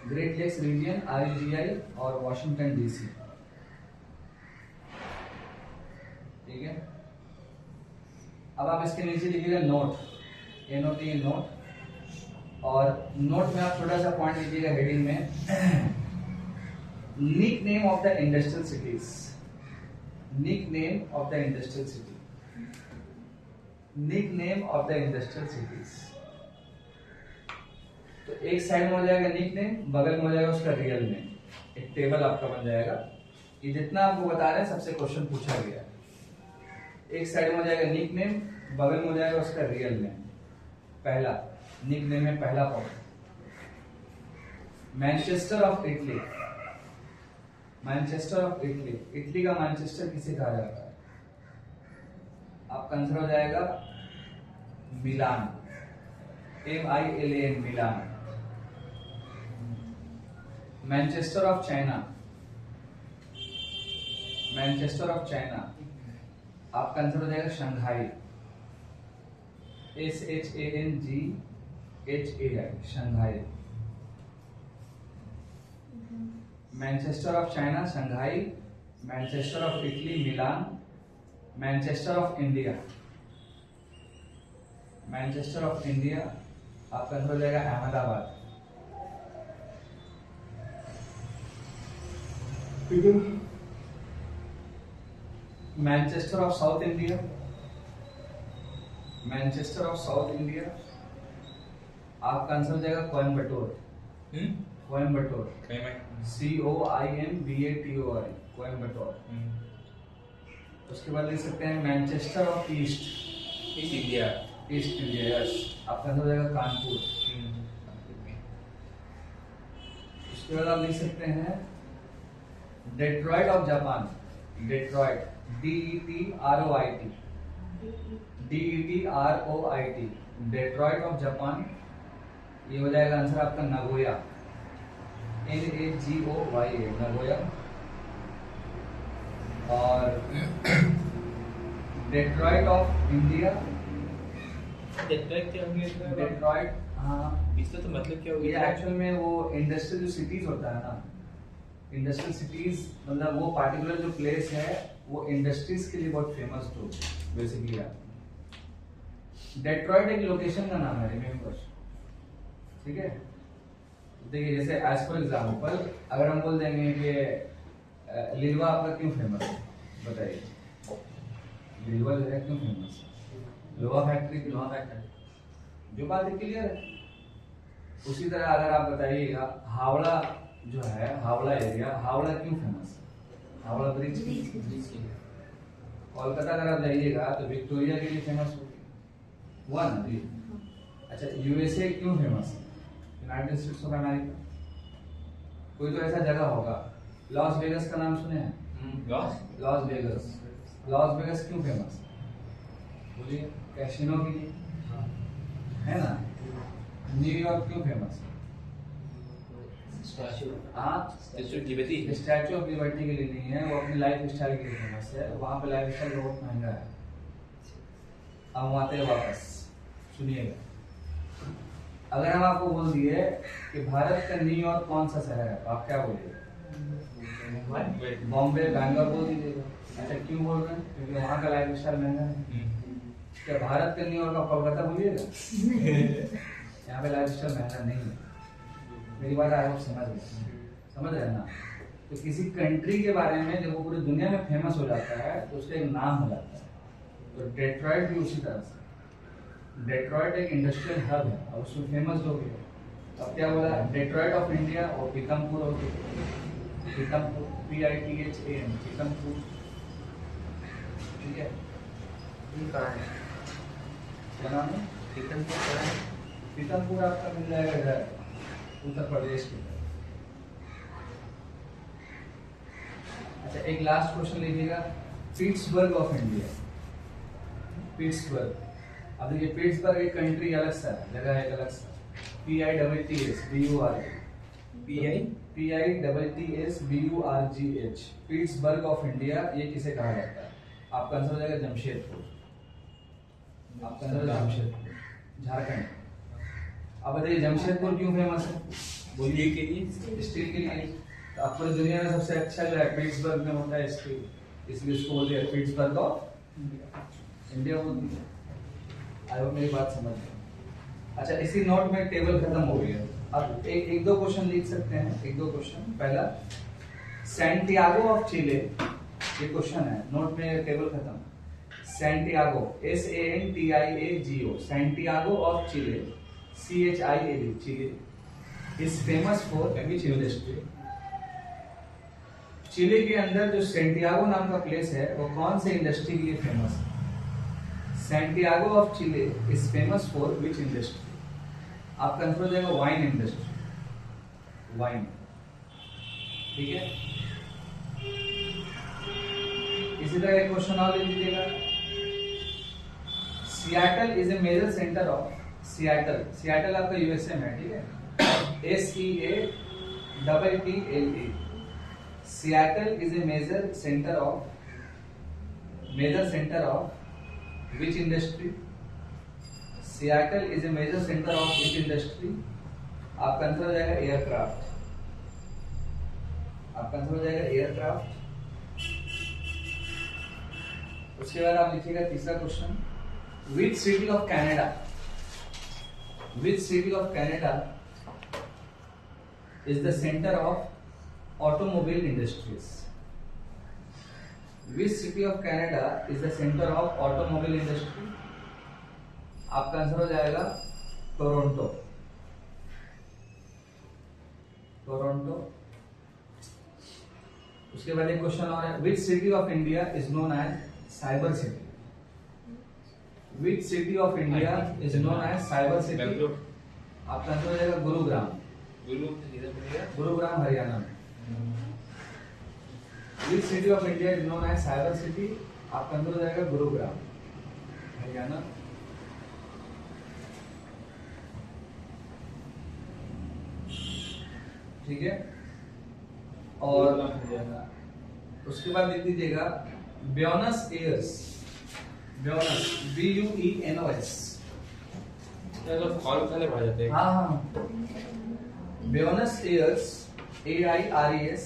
[SPEAKER 1] Great Lakes region REGI और वॉशिंगटन DC, ठीक है। अब आप इसके नीचे लिखिएगा नोट, NOT, नोट। और नोट में आप छोटा सा पॉइंट लीजिएगा हेडिंग में, nick name of the industrial cities, nick name of the industrial city, nick name of the industrial cities. तो एक साइड में हो जाएगा निक नेम, बगल में हो जाएगा उसका रियल नेम, एक टेबल आपका बन जाएगा। ये जितना आपको बता रहे हैं सबसे क्वेश्चन पूछा गया है। एक साइड में हो जाएगा निक नेम, बगल में हो जाएगा उसका रियल नेम। पहला निक नेम में पहला point, Manchester of Italy, Manchester of Italy, Italy का मैनचेस्टर किसे कहा जाता है? आपका आंसर हो जाएगा मिलान, MILAN, Milan. Manchester of China, Manchester of China, आपका आंसर हो जाएगा Shanghai, SHANGHAI, Shanghai. Manchester of China Shanghai, Manchester of Italy Milan, Manchester of India, Manchester of India आपका आंसर हो जाएगा Ahmedabad. Manchester of south India, Manchester of south India आपका answer हो जाएगा Coimbatore, Coimbatore, COIMBATOR, Coimbatore. उसके बाद लिख सकते हैं Manchester of east,
[SPEAKER 2] east India,
[SPEAKER 1] east India, yes, आपका आंसर हो जाएगा कानपुर। उसके बाद आप लिख सकते हैं Detroit of Japan, Detroit, DETROIT, DETROIT, Detroit of Japan. ये हो जाएगा आंसर आपका नगोया, NAGOYA, नगोया। और डेट्रॉइट ऑफ इंडिया,
[SPEAKER 2] डेट्रॉइट क्या हो गया?
[SPEAKER 1] डेट्रॉइट, हाँ,
[SPEAKER 2] इसका तो मतलब क्या हो
[SPEAKER 1] ये
[SPEAKER 2] गया?
[SPEAKER 1] एक्चुअल में वो इंडस्ट्रियल जो सिटीज होता है ना, इंडस्ट्रियल सिटीज मतलब वो पार्टिकुलर जो प्लेस है वो इंडस्ट्रीज के लिए बहुत फेमस तो बेसिकली है। डेट्रॉइट एक लोकेशन का नाम है, रिमेंबर, ठीक है। देखिए जैसे एज फॉर एग्जांपल अगर हम बोल देंगे कि लिलवा आपका क्यों फेमस है, बताइए लिलवा जो है क्यों फेमस है? लोहा फैक्ट्री, लोहा फैक्ट्री, जो बात है क्लियर है। उसी तरह अगर आप बताइएगा हावड़ा जो है, हावड़ा एरिया, हावड़ा क्यों फेमस है? हावड़ा ब्रिज, कोलकाता अगर आप जाइएगा तो विक्टोरिया के लिए फेमस होगी, हुआ ना जी। अच्छा USA क्यों फेमस है? United states of America. कोई तो ऐसा जगह होगा, लॉस वेगस का नाम सुने हैं? लॉस वेगस, लॉस वेगस क्यों फेमस है? बोलिए, कैसीनो के लिए है ना। न्यूयॉर्क क्यों फेमस है?
[SPEAKER 3] स्टैचू,
[SPEAKER 1] हाँ,
[SPEAKER 2] statue of liberty,
[SPEAKER 1] statue of liberty के लिए नहीं है, वो अपनी लाइफ स्टाइल के लिए फेमस है। वहाँ पे लाइफ स्टाइल बहुत महंगा है। अब हम आते हैं वापस, सुनिएगा। अगर हम आपको बोल दिए कि भारत का न्यूयॉर्क कौन सा शहर है, तो आप क्या बोलिएगा? बॉम्बे, बैंगलोर बोल दीजिएगा। अच्छा क्यों बोल रहे हैं? क्योंकि वहाँ का लाइफ स्टाइल महंगा है। क्या भारत का न्यूयॉर्क आप कोलकाता बोलिएगा? यहाँ पे लाइफ स्टाइल महंगा नहीं है। मेरी बात आप समझ रहे हैं ना। तो किसी कंट्री के बारे में जब वो पूरी दुनिया में फेमस हो जाता है तो उसका एक नाम हो जाता है। तो डेट्रॉइट भी उसी तरह से, डेट्रॉइट एक इंडस्ट्रियल हब है और उसमें फेमस हो गया। अब क्या बोला? डेट्रॉइट ऑफ इंडिया और पीतमपुर हो गया, पीतमपुर, PITHAM, पीतमपुर, ठीक है।
[SPEAKER 3] ये कहाँ है?
[SPEAKER 1] क्या नाम है?
[SPEAKER 3] पीतमपुर कहाँ है?
[SPEAKER 1] पीतमपुर आपका मिल जाएगा इधर उत्तर प्रदेश के अंदर। अच्छा एक लास्ट क्वेश्चन लीजिएगा, पिट्सबर्ग ऑफ इंडिया, पिट्सबर्ग। अब देखिए पिट्सबर्ग एक कंट्री अलग सा है, जगह एक अलग सा, PITSBURG, PITSBURGH, Pittsburgh of India. ये किसे कहा जाता है? आपका आंसर हो जाएगा जमशेदपुर, आपका आंसर है जमशेदपुर, झारखंड। अब बताइए जमशेदपुर क्यों फेमस है?
[SPEAKER 2] बोलिए के लिए
[SPEAKER 1] स्टील के लिए। तो अब पूरी दुनिया में सबसे अच्छा जो है पिट्सबर्ग में होता है स्टील, इसलिए उसको बोलते हैं पिट्सबर्ग ऑफ इंडिया बोलते हैं। आई होप मेरी बात समझ गए। अच्छा, इसी नोट में टेबल खत्म हो गई है। अब एक दो क्वेश्चन लिख सकते हैं, एक दो क्वेश्चन। पहला, सैंटियागो ऑफ चिले, ये क्वेश्चन है, नोट में टेबल खत्म। Santiago, SANTIAGO, Santiago of Chile, CHILE, Chile, is famous for which industry? Chile के अंदर जो सैंटियागो नाम का प्लेस है वो कौन से इंडस्ट्री के लिए फेमस है? Santiago of Chile is famous for which industry? आपका आंसर हो जाएगा वाइन इंडस्ट्री, वाइन। ठीक है, इसी तरह एक क्वेश्चन और लिख लीजिएगा। Seattle is a major centre of, Seattle, Seattle आपका यूएसए में है, ठीक है, SEATTLE, Seattle is a major centre of which industry? Seattle is a major center of which industry? आपका आंसर हो जाएगा एयरक्राफ्ट, आपका आंसर हो जाएगा एयरक्राफ्ट। उसके बाद आप लिखिएगा तीसरा question, which city of Canada, which city of Canada is the center of automobile industries? Which city of Canada is the center of automobile industry? आपका आंसर हो जाएगा टोरंटो, टोरंटो। उसके बाद एक क्वेश्चन और है, which city of India is known as cyber city? Which city of India is known as cyber city? आपका answer हो जाएगा गुरुग्राम, गुरुग्राम हरियाणा में। Which city of India is known as cyber city? आपका आंसर हो जाएगा गुरुग्राम, हरियाणा। ठीक है, और उसके बाद लिख दीजिएगा ब्यूनस एयर्स, ब्यूनस, BUENOS,
[SPEAKER 2] कॉल पहले भाग जाते हैं।
[SPEAKER 1] हाँ, ब्यूनस एयर्स, AIRES,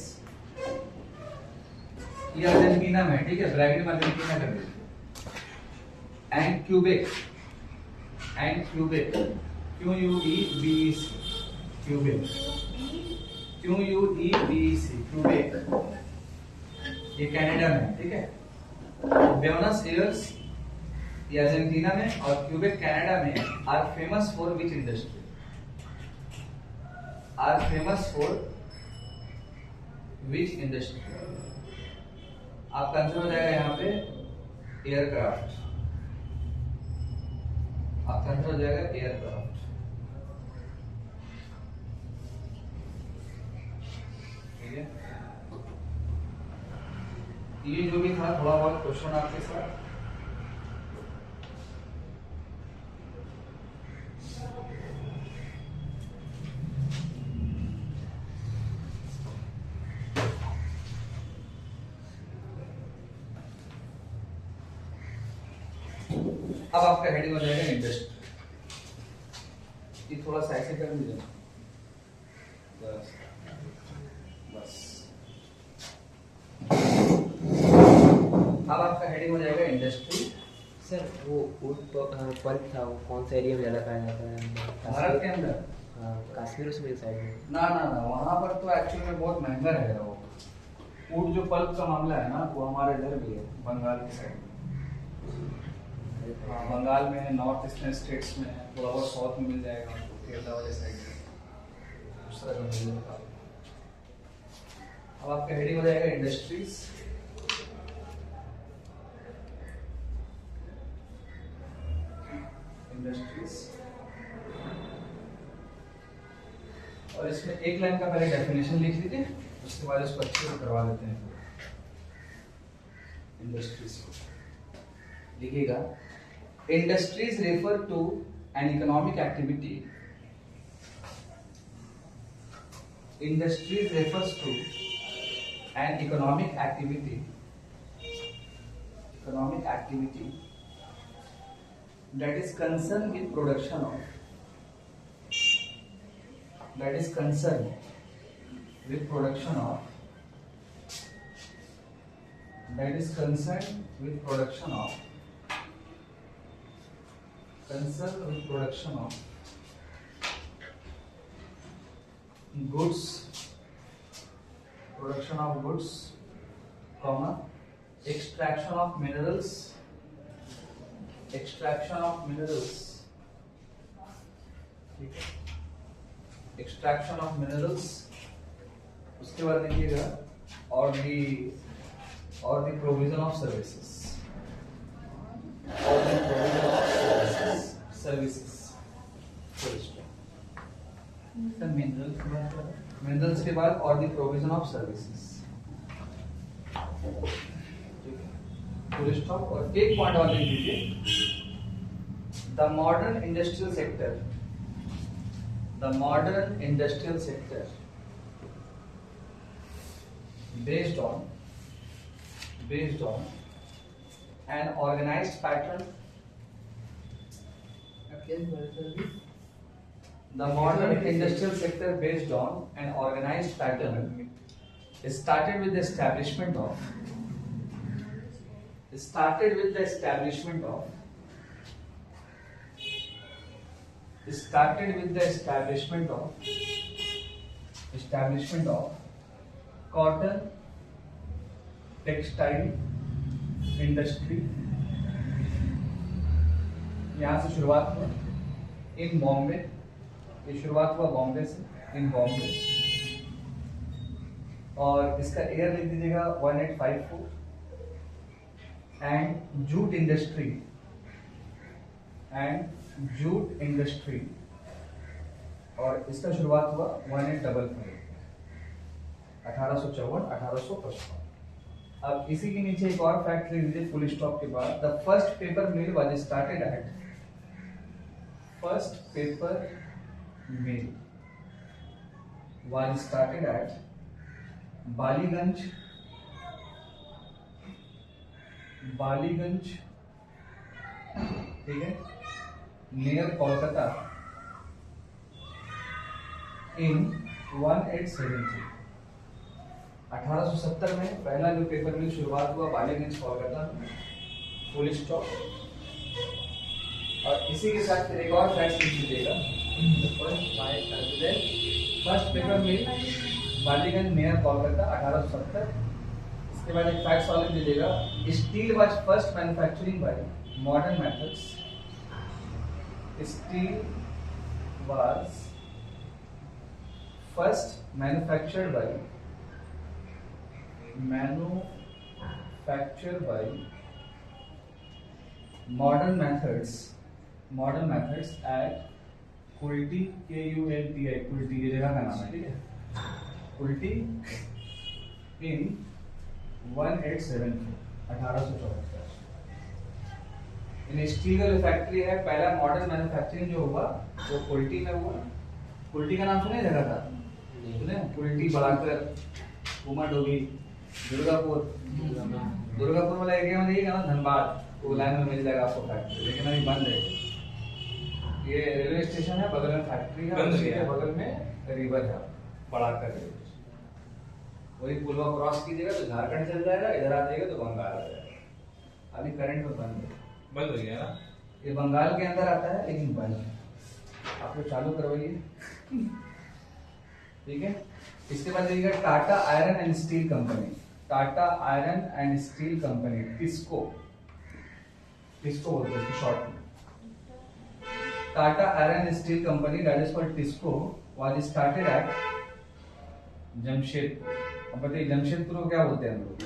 [SPEAKER 1] ये अर्जेंटीना में, ठीक है, ब्रैकेट में अर्जेंटीना कर दीजिए। And Quebec, QUEBEC, Quebec, Quebec, ये कनाडा में, ठीक है। ब्यूनस एयर्स ये अर्जेंटीना में और क्यूबेक कनाडा में are famous for which industry? Are famous for which industry? आपका आंसर हो जाएगा यहाँ पे एयरक्राफ्ट, आपका आंसर हो जाएगा एयरक्राफ्ट। ठीक है, ये जो भी था थोड़ा बहुत क्वेश्चन आपके साथ। अब आपका हेडिंग हो जाएगा इंडस्ट्री, ये थोड़ा सा ऐसे कर दीजिए बस, बस। अब आपका हेडिंग हो जाएगा इंडस्ट्री।
[SPEAKER 3] सर वो पल्प था, वो कौन सा एरिया में ज़्यादा पाया जाता है?
[SPEAKER 1] भारत के अंदर?
[SPEAKER 3] हाँ, कश्मीर उसमें साइड में।
[SPEAKER 1] ना ना ना, वहाँ पर तो एक्चुअली में बहुत महंगा रहेगा वो वुड। जो पल्प का मामला है ना, वो हमारे इधर भी है, बंगाल की साइड में। हाँ, बंगाल में है, नॉर्थ ईस्टर्न स्टेट्स में है, थोड़ा बहुत साउथ में मिल जाएगा आपको, केरला वाले साइड में उस तरह का मिल जाएगा। अब आपका हेडिंग हो जाएगा इंडस्ट्रीज। इंडस्ट्रीज, और इसमें एक लाइन का पहले डेफिनेशन लिख लीजिए, उसके बाद इसको अच्छे से करवा देते हैं। इंडस्ट्रीज को लिखिएगा, industries refer to an economic activity, industries refers to an economic activity that is concerned with production of, that is concerned with production of, that is concerned with production of, concerned with production of goods, production of goods, comma, extraction of minerals, extraction of minerals, ठीक है, extraction of minerals, उसके बाद देखिएगा और the provision of services, और the provision of services, minerals के बाद और दी provision of services, full stop. और एक पॉइंट और लिख दीजिए, the modern industrial sector, the modern industrial sector based on an organized pattern, the modern industrial sector based on an organized pattern started with the establishment of cotton textile industry, यहाँ से शुरुआत हुआ इन बॉम्बे, ये शुरुआत हुआ बॉम्बे से, इन बॉम्बे, और इसका ईयर लिख दीजिएगा 1854, एंड जूट इंडस्ट्री, और इसका शुरुआत हुआ 1855, 1854-1855। अब इसी के नीचे एक और फैक्ट लिख लीजिए फुल स्टॉप के बाद, the first paper mill was started at Ballygunge, ठीक है, नियर कोलकाता इन 1873। 1870 में पहला जो पेपर मिल शुरुआत हुआ बालीगंज कोलकाता में, फुल स्टॉप। और इसी के साथ फिर एक और फैक्ट लिख लीजिएगा, फर्स्ट पेपर मिल बालीगंज नियर कोलकाता 1870। इसके बाद एक फैक्ट और लिख लीजिएगा, steel was first manufacturing bye modern methods, steel was first manufactured by modern methods at Kulti, KULTI, Kulti ये जगह का नाम है, ठीक है, कुल्टी इन 1874। इन स्टील का जो फैक्ट्री है, पहला मॉडर्न मैन्युफैक्चरिंग जो हुआ वो कुल्टी में हुआ। कुल्टी का नाम सुने जगह का? सुने, कुल्टी, बड़ाकर, उमा डोभी, दुर्गापुर वाला एरिया में देखिएगा ना, धनबाद, वो लाइन में मिल जाएगा आपको फैक्ट्री, लेकिन अभी बंद है। ये रेलवे स्टेशन है, बगल में फैक्ट्री है, उसके बगल में रिवर है, बड़ाकर रिवर। वही पुलवा क्रॉस कीजिएगा तो झारखंड चल जाएगा, इधर आ जाएगा तो बंगाल आ जाएगा। अभी करंट में बंद हो गया ना, ये बंगाल के अंदर आता है लेकिन बंद है, आप लोग चालू करवाइए, ठीक है। इसके बाद देखिएगा Tata iron and steel company, Tata iron and steel company, TISCO बोलते हैं शॉर्ट में। Tata iron and steel company, that is called TISCO, was started at Jamshedpur. अब बताइए जमशेदपुर को क्या बोलते हैं हम लोग?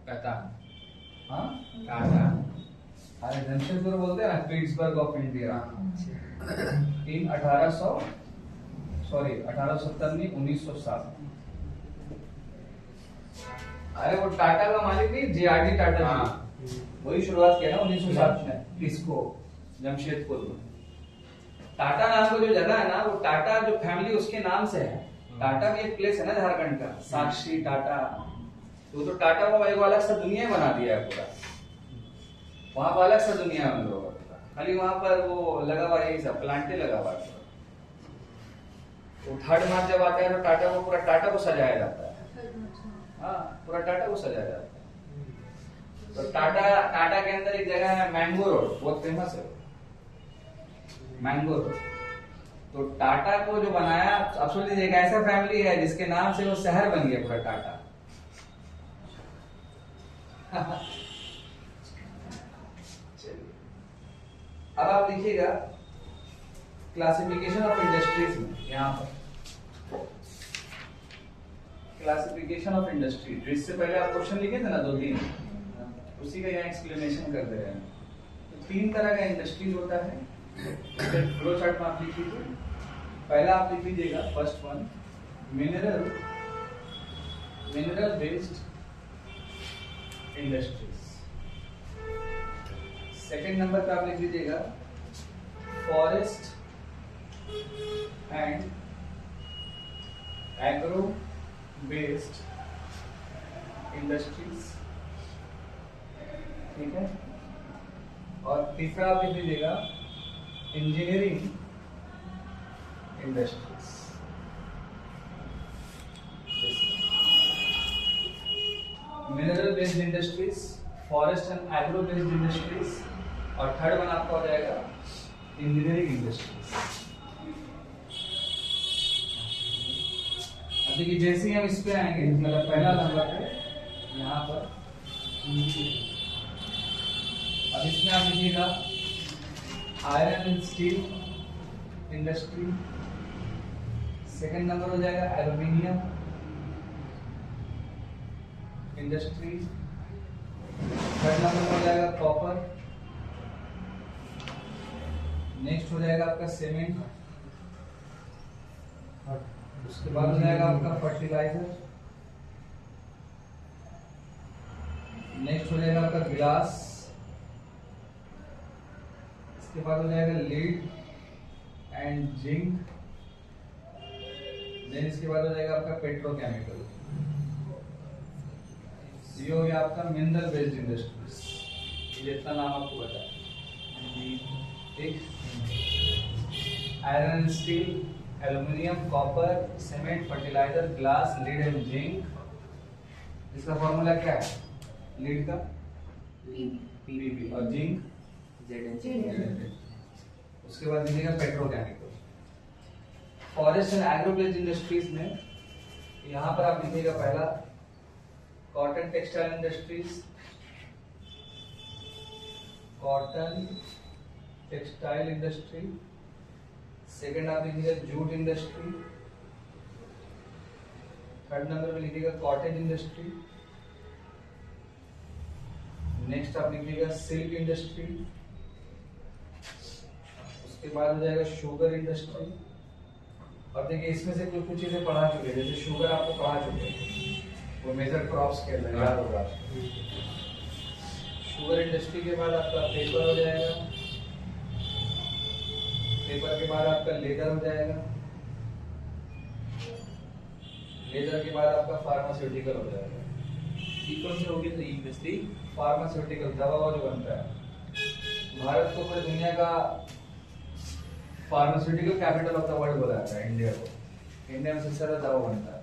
[SPEAKER 1] टाटा, हाँ टाटा, अरे जमशेदपुर बोलते हैं ना, पिट्सबर्ग ऑफ इंडिया। इन 1870 में 1907। अरे वो टाटा का मालिक नहीं, JRD टाटा जी, वही शुरुआत किया ना 1907 में, टिस्को जमशेदपुर में। टाटा नाम का जो जगह है ना, वो टाटा जो फैमिली उसके नाम से है। टाटा भी एक प्लेस है ना झारखंड का, साक्षी टाटा, तो टाटा को एक अलग सा दुनिया बना दिया है पूरा, वहां पर अलग सा दुनिया है हम लोगों का। खाली वहां पर वो लगा हुआ यही सब प्लांटे लगा हुआ है। तो थर्ड मार्च जब आता है तो टाटा को पूरा टाटा को सजाया जाता है, हाँ पूरा टाटा को सजाया जाता है। तो टाटा के अंदर एक जगह है मैंगो रोड, बहुत फेमस है मैंगो रोड। तो टाटा को जो बनाया, अब सोचिए एक ऐसा फैमिली है जिसके नाम से वो शहर बन गया पूरा टाटा। चलिए अब आप लिखिएगा क्लासिफिकेशन ऑफ इंडस्ट्रीज में, यहाँ पर क्लासिफिकेशन ऑफ इंडस्ट्री, जो इससे पहले आप क्वेश्चन लिखे थे ना 2-3, उसी का यहाँ एक्सप्लेनेशन कर दे रहे हैं। तो 3 तरह का इंडस्ट्रीज होता है, फ्लो चार्ट में आप लिख लीजिए। पहला आप लिख लीजिएगा first one, mineral based industries. Second number पे आप लिख लीजिएगा forest and agro based industries, ठीक है। और तीसरा आप लिख लीजिएगा engineering industries. Mineral based industries, forest and agro based industries, और थर्ड वन आपका हो जाएगा इंजीनियरिंग इंडस्ट्रीज। अब देखिए जैसे ही हम इस पे आएंगे, मतलब पहला नंबर पे यहाँ पर, अब इसमें आप लिखिएगा iron and steel industry. Second number हो जाएगा एल्यूमिनियम इंडस्ट्री। थर्ड नंबर हो जाएगा कॉपर। नेक्स्ट हो जाएगा आपका सीमेंट। उसके बाद हो जाएगा आपका फर्टिलाइजर। नेक्स्ट हो जाएगा आपका ग्लास। इसके बाद हो जाएगा लीड एंड जिंक। देन इसके बाद हो जाएगा आपका पेट्रोकेमिकल। ये हो गया आपका मिनरल बेस्ड इंडस्ट्रीज, ये जितना नाम आपको बता, ठीक। Iron and steel, aluminium, copper, cement, fertilizer, glass, lead and zinc. इसका फॉर्मूला क्या है? लीड का पीबी और जिंक जेड। उसके बाद लिखिएगा petrochemical. Forest and agro based industries में यहाँ पर आप लिखिएगा पहला cotton textile industries, cotton textile industry. Second आप लिखिएगा जूट इंडस्ट्री। थर्ड नंबर में लिखिएगा कॉटेज इंडस्ट्री। नेक्स्ट आप लिखिएगा सिल्क इंडस्ट्री। उसके बाद हो जाएगा शुगर इंडस्ट्री। और देखिए इसमें से कुछ कुछ चीजें पढ़ा चुके हैं, जैसे शुगर आपको पढ़ा चुके हैं, वो मेजर क्रॉप्स के अंदर याद होगा। शुगर इंडस्ट्री के बाद आपका पेपर हो जाएगा। पेपर के बाद आपका लेदर हो जाएगा। लेदर के बाद आपका फार्मास्यूटिकल हो जाएगा।
[SPEAKER 2] कौन से हो गए तो इंडस्ट्री?
[SPEAKER 1] फार्मास्यूटिकल, दवा जो बनता है। भारत को पूरी दुनिया का pharmaceutical capital of the world बोला जाता है इंडिया को। इंडिया में सबसे ज्यादा दवा बनता है,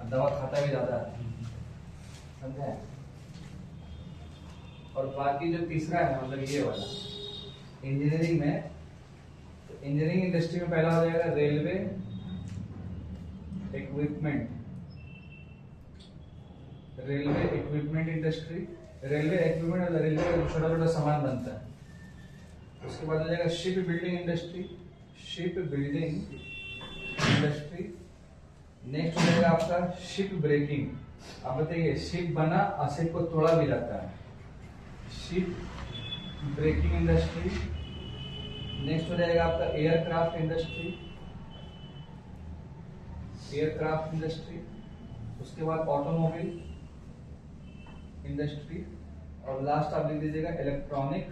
[SPEAKER 1] और दवा खाता भी ज्यादा है, समझे। और बाकी जो तीसरा है मतलब ये वाला इंजीनियरिंग में, तो इंजीनियरिंग इंडस्ट्री में पहला हो जाएगा railway equipment. Railway equipment industry, railway equipment मतलब रेलवे का छोटा छोटा सामान बनता है। उसके बाद हो जाएगा ship building industry, ship building industry. Next हो जाएगा आपका शिप ब्रेकिंग। आप बताइए शिप बना और शिप को तोड़ा भी जाता है, शिप ब्रेकिंग इंडस्ट्री। नेक्स्ट हो जाएगा आपका एयरक्राफ्ट इंडस्ट्री, एयरक्राफ्ट इंडस्ट्री। उसके बाद ऑटोमोबाइल इंडस्ट्री। और लास्ट आप लिख दीजिएगा इलेक्ट्रॉनिक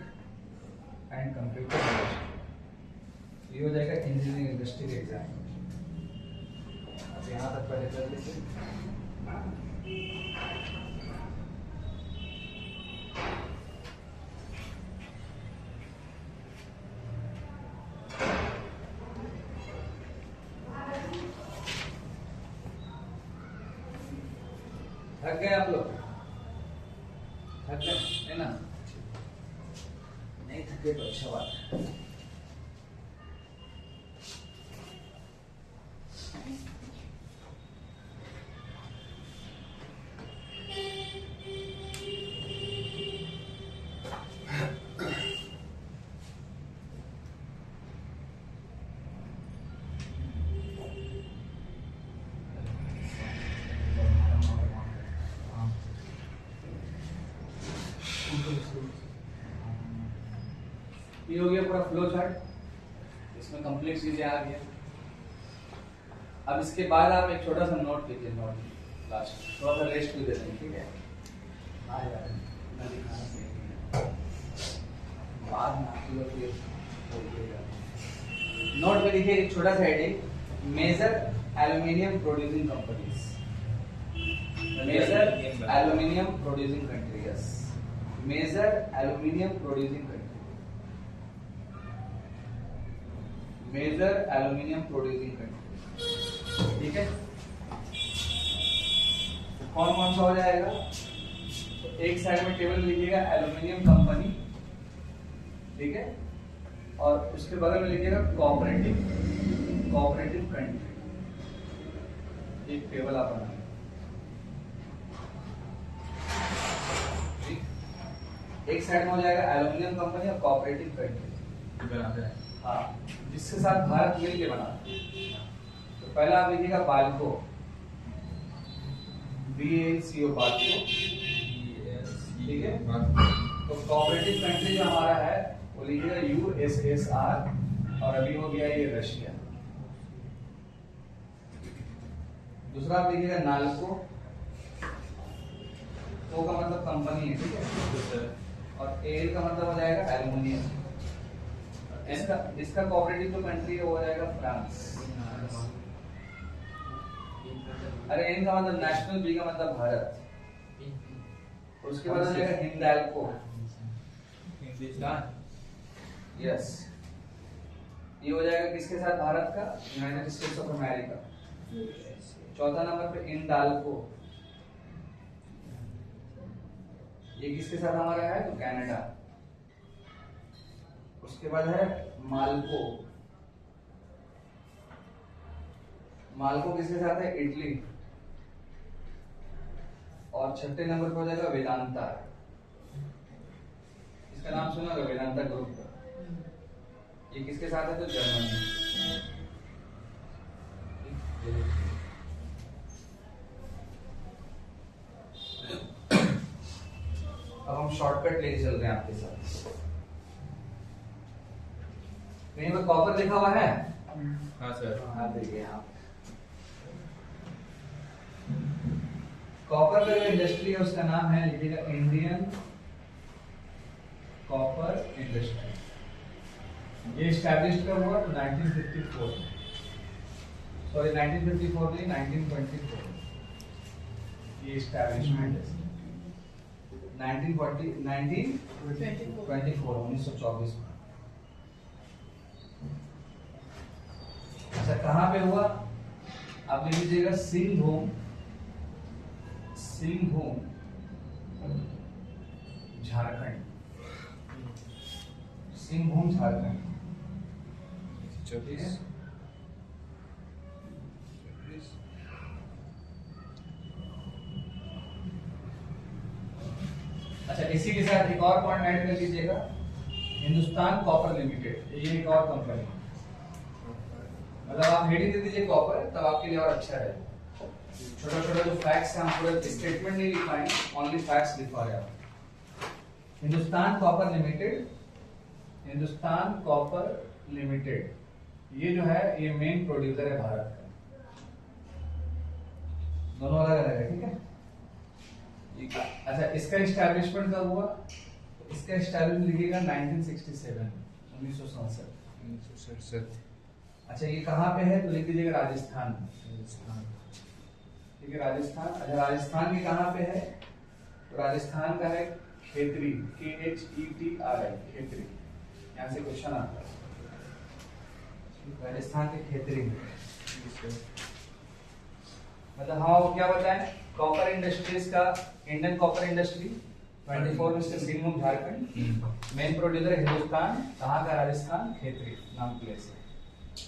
[SPEAKER 1] एंड कंप्यूटर इंडस्ट्री। ये हो जाएगा इंजीनियरिंग इंडस्ट्री के एग्जाम। अब यहाँ तक पहले कर लीजिए। थक गए आप लोग? थक गए है ना? नहीं थके तो अच्छा बात है। ये हो गया पूरा फ्लो चार्ट, इसमें कंप्लीट चीजें आ गया। अब इसके बाद आप एक छोटा सा नोट लीजिए, नोट लास्ट थोड़ा सा रेस्ट भी देते हैं, ठीक है? बाद में आप लोग ये नोट में लिखिए एक छोटा सा heading, major aluminium producing companies, major aluminium producing countries, major aluminium producing country, major aluminium producing country, ठीक है? कौन कौन सा हो जाएगा? तो एक साइड में टेबल लिखिएगा एल्यूमिनियम कंपनी, ठीक है? और उसके बगल में लिखिएगा कोऑपरेटिव, कोऑपरेटिव कंट्री, एक टेबल आप बनाइए। एक साइड में हो जाएगा एल्यूमिनियम कंपनी और कोऑपरेटिव कंट्री, हाँ, जिसके साथ भारत मिल के बना। तो पहला आप लिखिएगा बाल्को, BALCO, बाल्को, ठीक है? तो कोऑपरेटिव कंट्री जो हमारा है वो लिखिएगा USSR, और अभी हो गया ये रशिया। दूसरा आप लिखिएगा नाल्को, तो का मतलब कंपनी है, ठीक है? और एल का मतलब हो जाएगा एल्यूमिनियम। इसका कोऑपरेटिव जो कंट्री है वो हो जाएगा फ्रांस। अरे एन का मतलब नेशनल, बी का मतलब भारत, उसके बाद हो जाएगा हिंदाल्को,
[SPEAKER 2] हिंदुस्तान,
[SPEAKER 1] यस, ये हो जाएगा किसके साथ? भारत का, यूनाइटेड स्टेट्स ऑफ अमेरिका। चौथा नंबर पे इंडाल्को, ये किसके साथ हमारा है? तो कनाडा। उसके बाद है माल्को, माल्को किसके साथ है? इटली। और छठे नंबर पे हो जाएगा वेदांता, इसका नाम सुना होगा, वेदांता ग्रुप का, ये किसके साथ है? तो जर्मनी। अब हम शॉर्टकट लेके चल रहे हैं आपके साथ। कहीं पर कॉपर लिखा हुआ है?
[SPEAKER 2] हाँ सर,
[SPEAKER 1] हाँ देखिए आप, कॉपर का जो इंडस्ट्री है उसका नाम है, लिखिएगा इंडियन कॉपर इंडस्ट्री। ये स्टैब्लिश कब हुआ? 1954, सॉरी 1954 नहीं, 1924 ये स्टैब्लिशमेंट है। 1924 में। अच्छा कहाँ पे हुआ? आप लिख लीजिएगा सिंहभूम, सिंहभूम झारखंड, सिंहभूम झारखंड।
[SPEAKER 2] 24,
[SPEAKER 1] अच्छा इसी के साथ एक और पॉइंट ऐड कर लीजिएगा, हिंदुस्तान कॉपर लिमिटेड, ये एक और कंपनी, मतलब आप हेडिंग दे दीजिए कॉपर, तब आपके लिए और अच्छा है। छोटा छोटा जो फैक्ट्स हैं हम पूरा स्टेटमेंट नहीं लिख पाएंगे, ओनली फैक्ट्स लिख पा रहे हैं। Hindustan copper limited, Hindustan copper limited, ये जो है ये मेन प्रोड्यूसर है भारत का, दोनों अलग अलग है, ठीक है? अच्छा इसका एस्टैब्लिशमेंट कब हुआ? इसका एस्टैब्लिशमेंट लिखिएगा 1967, 1967। अच्छा ये कहाँ पे है? तो लिख दीजिएगा राजस्थान, ठीक है? राजस्थान। अच्छा राजस्थान की कहाँ पे है? तो राजस्थान का है खेतरी, KHETRI, खेतरी। यहाँ से क्वेश्चन आता है, राजस्थान के खेतरी में। मतलब हाँ वो क्या बताएं? कॉपर इंडस्ट्रीज का, Indian copper industry 24 mister Singhbhum Jharkhand, main producer Hindustan, कहाँ का? राजस्थान, खेतरी नाम प्लेस है।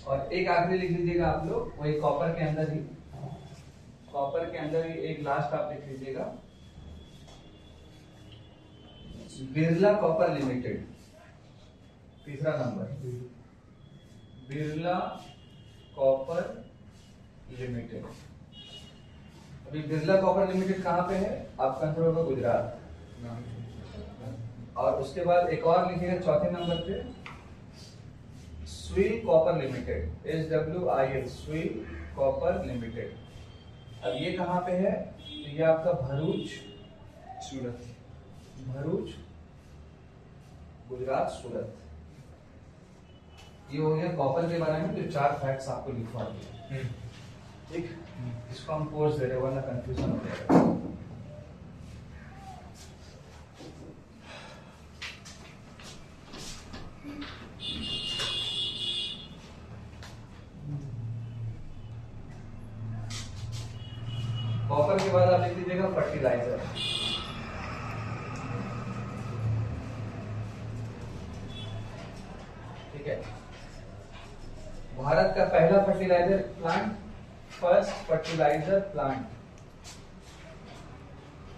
[SPEAKER 1] और एक आखिरी लिख लीजिएगा आप लोग, वो एक कॉपर के अंदर ही, कॉपर के अंदर ही एक लास्ट आप लिख लीजिएगा, बिरला कॉपर लिमिटेड, तीसरा नंबर, बिरला कॉपर लिमिटेड। अभी बिरला कॉपर लिमिटेड कहाँ पे है? आपका आंसर होगा गुजरात। और उसके बाद एक और लिखिएगा चौथे नंबर पे, Swil copper limited, SWIL, Swil copper limited. अब ये कहाँ पे है? तो ये आपका भरूच,
[SPEAKER 2] सूरत।
[SPEAKER 1] भरूच गुजरात, सूरत। ये हो गया कॉपर के बारे में जो 4 फैक्ट्स आपको लिखवा दिए। ठीक, इसको हम कोर्स दे रहे हैं वरना कंफ्यूजन हो जाएगा। कॉपर के बाद आप लिख दीजिएगा फर्टिलाइजर। ठीक है, भारत का पहला fertilizer plant, first fertilizer plant,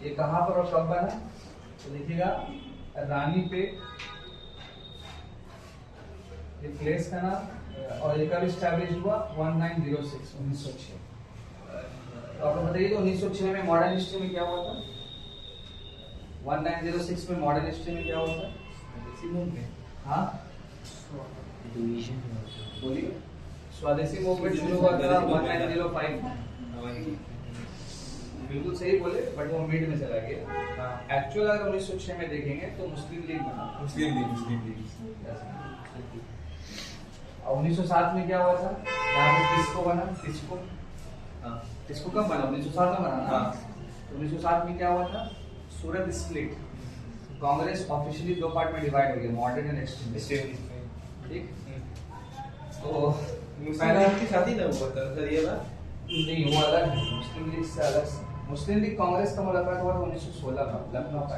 [SPEAKER 1] ये कहां पर और कब बना? तो देखिएगा रानीपेट, ये प्लेस का नाम, और ये कब स्टैब्लिश हुआ? 1906, 1906। तो आपको बताइए तो 1906 में मॉडर्न हिस्ट्री में क्या हुआ था? 1906 में मॉडर्न हिस्ट्री में क्या हुआ था? हाँ
[SPEAKER 3] डिवीजन
[SPEAKER 1] बोलिए। स्वदेशी मूवमेंट शुरू हुआ था 1905 में। बिल्कुल सही बोले, बट वो मिड में चला गया। एक्चुअल अगर 1906 में देखेंगे तो मुस्लिम लीग बना।
[SPEAKER 2] मुस्लिम लीग।
[SPEAKER 1] और 1907 में क्या हुआ था? यहाँ पे टिस्को बना, टिस्को। टिस्को कब बना? 1907 में बना ना। तो 1907 में क्या हुआ था? सूरत स्प्लिट, कांग्रेस ऑफिशियली 2 पार्ट में डिवाइड हो गया, मॉडर्न एंड एक्सट्रीमिस्ट। ठीक, तो
[SPEAKER 2] पहला की शादी ना हुआ था सर, ये बात
[SPEAKER 1] नहीं, वो अलग है, मुस्लिम लीग से अलग। मुस्लिम लीग कांग्रेस का मुलाकात हुआ था 1916 में लखनऊ का।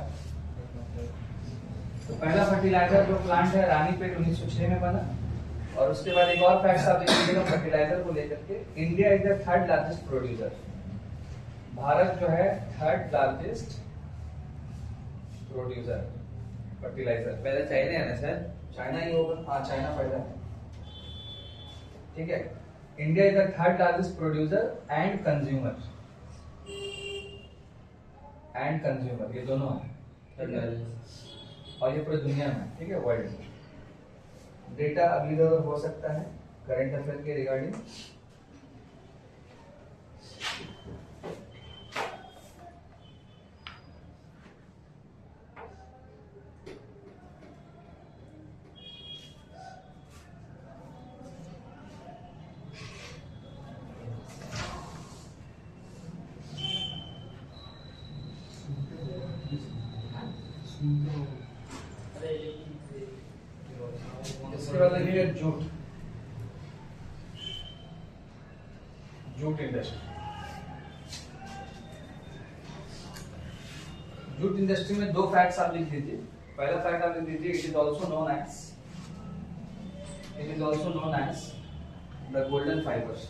[SPEAKER 1] तो पहला फर्टिलाइजर जो प्लांट है रानीपेट 1906 में बना। और उसके बाद एक और फैक्ट आप देखिएगा फर्टिलाइजर को लेकर के, India is the 3rd largest producer. Bharat जो है 3rd लार्जेस्ट प्रोड्यूसर फर्टिलाइजर।
[SPEAKER 2] पहले चाइना है ना सर?
[SPEAKER 1] चाइना ही होगा, हाँ चाइना पहला है। ठीक है, India is the 3rd largest producer and consumer, ये दोनों है। और ये पूरी दुनिया में, ठीक है, वर्ल्ड में। डेटा अगली दफा हो सकता है करंट अफेयर के रिगार्डिंग। इसके बाद देखिए jute, jute industry. Jute industry में 2 फैक्ट्स आप लिख दीजिए। पहला फैक्ट आप लिख दीजिए, it is also known as the golden fibres.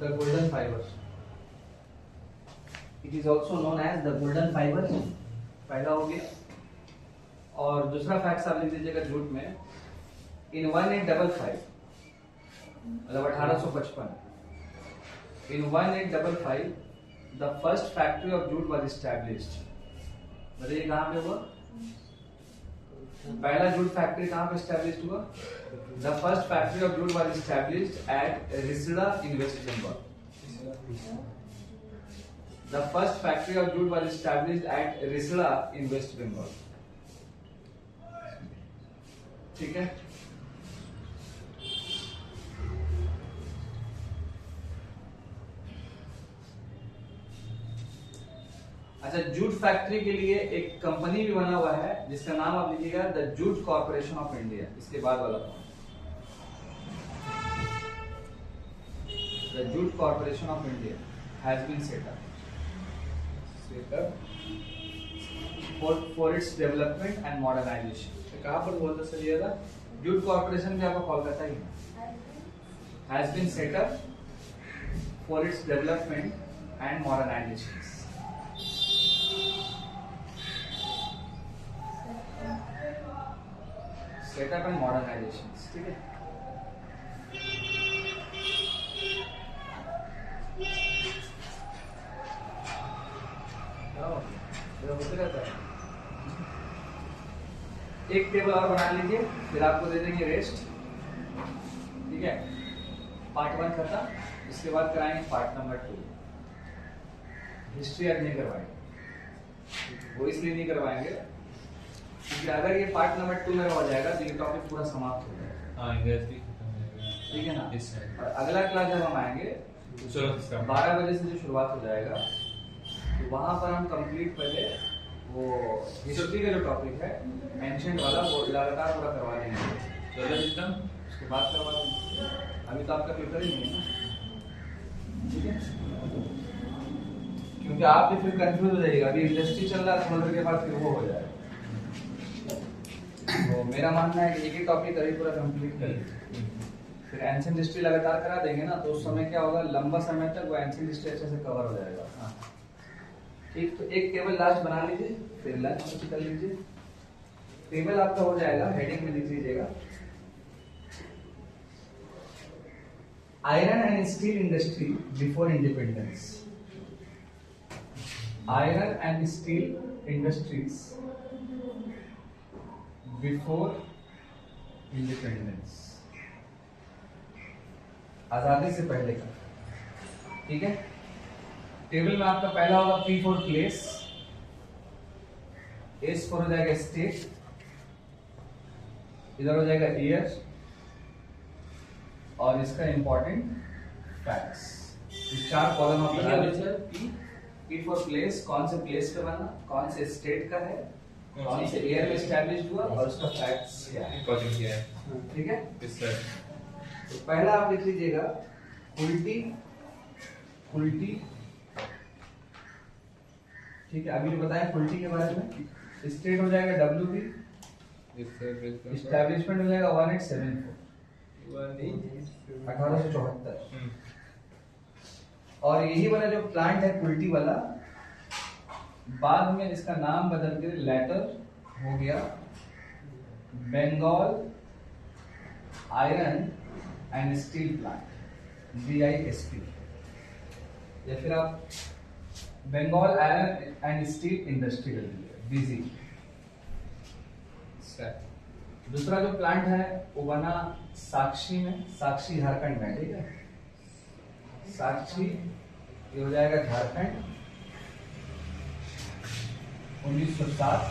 [SPEAKER 1] The golden fibres, it is also known as the golden fibres, पहला हो गया। और दूसरा फैक्ट आप लिख दीजिएगा जूट में, इन 1855 मतलब 1855, इन 1855 the first factory of jute was established. बताइए कहाँ पे हुआ? पहला जूट फैक्ट्री कहाँ पे एस्टैब्लिश्ड हुआ? The first factory of jute was established at Rishra in West Bengal. The first factory of jute was established at Risda in West Bengal. ठीक है, अच्छा जूट फैक्ट्री के लिए एक कंपनी भी बना हुआ है जिसका नाम आप लीजिएगा the jute corporation of India. इसके बाद वाला the jute corporation of India has been set up for its development and modernization।
[SPEAKER 2] कहाँ पर हुआ था सर ये वाला?
[SPEAKER 1] जूट कॉर्पोरेशन भी आपको कोलकाता ही है। has been set up for its development and modernization। set up and modernization, ठीक है। होते रहता है। एक टेबल और बना लीजिए, फिर आपको दे देंगे रेस्ट। ठीक है, पार्ट 1 खत्म, इसके बाद कराएंगे पार्ट नंबर 2। हिस्ट्री आज नहीं करवाएंगे, वो इसलिए नहीं करवाएंगे क्योंकि अगर ये पार्ट नंबर 2 मेरा हो जाएगा तो ये टॉपिक पूरा समाप्त हो जाएगा।
[SPEAKER 2] हाँ, इंग्लिश खत्म हो जाएगा।
[SPEAKER 1] ठीक है ना।
[SPEAKER 2] इस साइड।
[SPEAKER 1] और अगला क्लास जब हम आएंगे
[SPEAKER 2] चलो इसका
[SPEAKER 1] 12 बजे से जो शुरुआत हो जाएगा, तो वहां पर हम कंप्लीट पहले वो हिस्ट्री का जो टॉपिक है एंशिएंट वाला, वो लगातार पूरा करवा लेंगे।
[SPEAKER 2] सोलर सिस्टम
[SPEAKER 1] उसके बाद करवा लेंगे, अभी तो आपका पेपर ही नहीं है ना। ठीक है, क्योंकि आप भी फिर कंफ्यूज हो जाइएगा, अभी इंडस्ट्री चल रहा है, थोड़ी देर के बाद फिर वो हो जाएगा। तो मेरा मानना है कि एक ही टॉपिक अभी पूरा कंप्लीट करें, फिर एंशिएंट हिस्ट्री लगातार करा देंगे ना, तो उस समय क्या होगा, लंबा समय तक वो एंशिएंट हिस्ट्री अच्छे से कवर हो जाएगा। हाँ ठीक, तो एक टेबल लास्ट बना लीजिए, फिर लंच कर लीजिए। टेबल आपका हो जाएगा, हेडिंग में लिख लीजिएगा iron and steel industry before independence. Iron and steel industries before independence, आजादी से पहले का। ठीक है, टेबल में आपका पहला होगा P for place, S for हो जाएगा स्टेट, इधर हो जाएगा ईयर, और इसका इंपॉर्टेंट फैक्ट्स। इस 4 कॉलम आप बना लीजिए। P फॉर प्लेस, कौन से प्लेस पे बना, कौन से स्टेट का है, कौन से ईयर में एस्टैब्लिश हुआ, और उसका फैक्ट्स क्या है।
[SPEAKER 2] इंपॉर्टेंट क्या है।
[SPEAKER 1] ठीक है,
[SPEAKER 2] इस साइड।
[SPEAKER 1] तो पहला आप लिख लीजिएगा उल्टी उल्टी। ठीक है, अभी जो बताएं उल्टी के बारे में, स्टेट हो जाएगा WP,
[SPEAKER 2] इस साइड
[SPEAKER 1] एस्टैब्लिशमेंट हो जाएगा 1874, 1874। और यही वाला जो प्लांट है कुल्टी वाला, बाद में इसका नाम बदल के लेटर हो गया Bengal iron and steel plant, BISP, या फिर आप Bengal iron and steel industry कर दीजिए, BZ। दूसरा जो प्लांट है वो बना साक्षी में, साक्षी झारखंड में। ठीक है, साक्षी ये हो जाएगा झारखंड, 1907।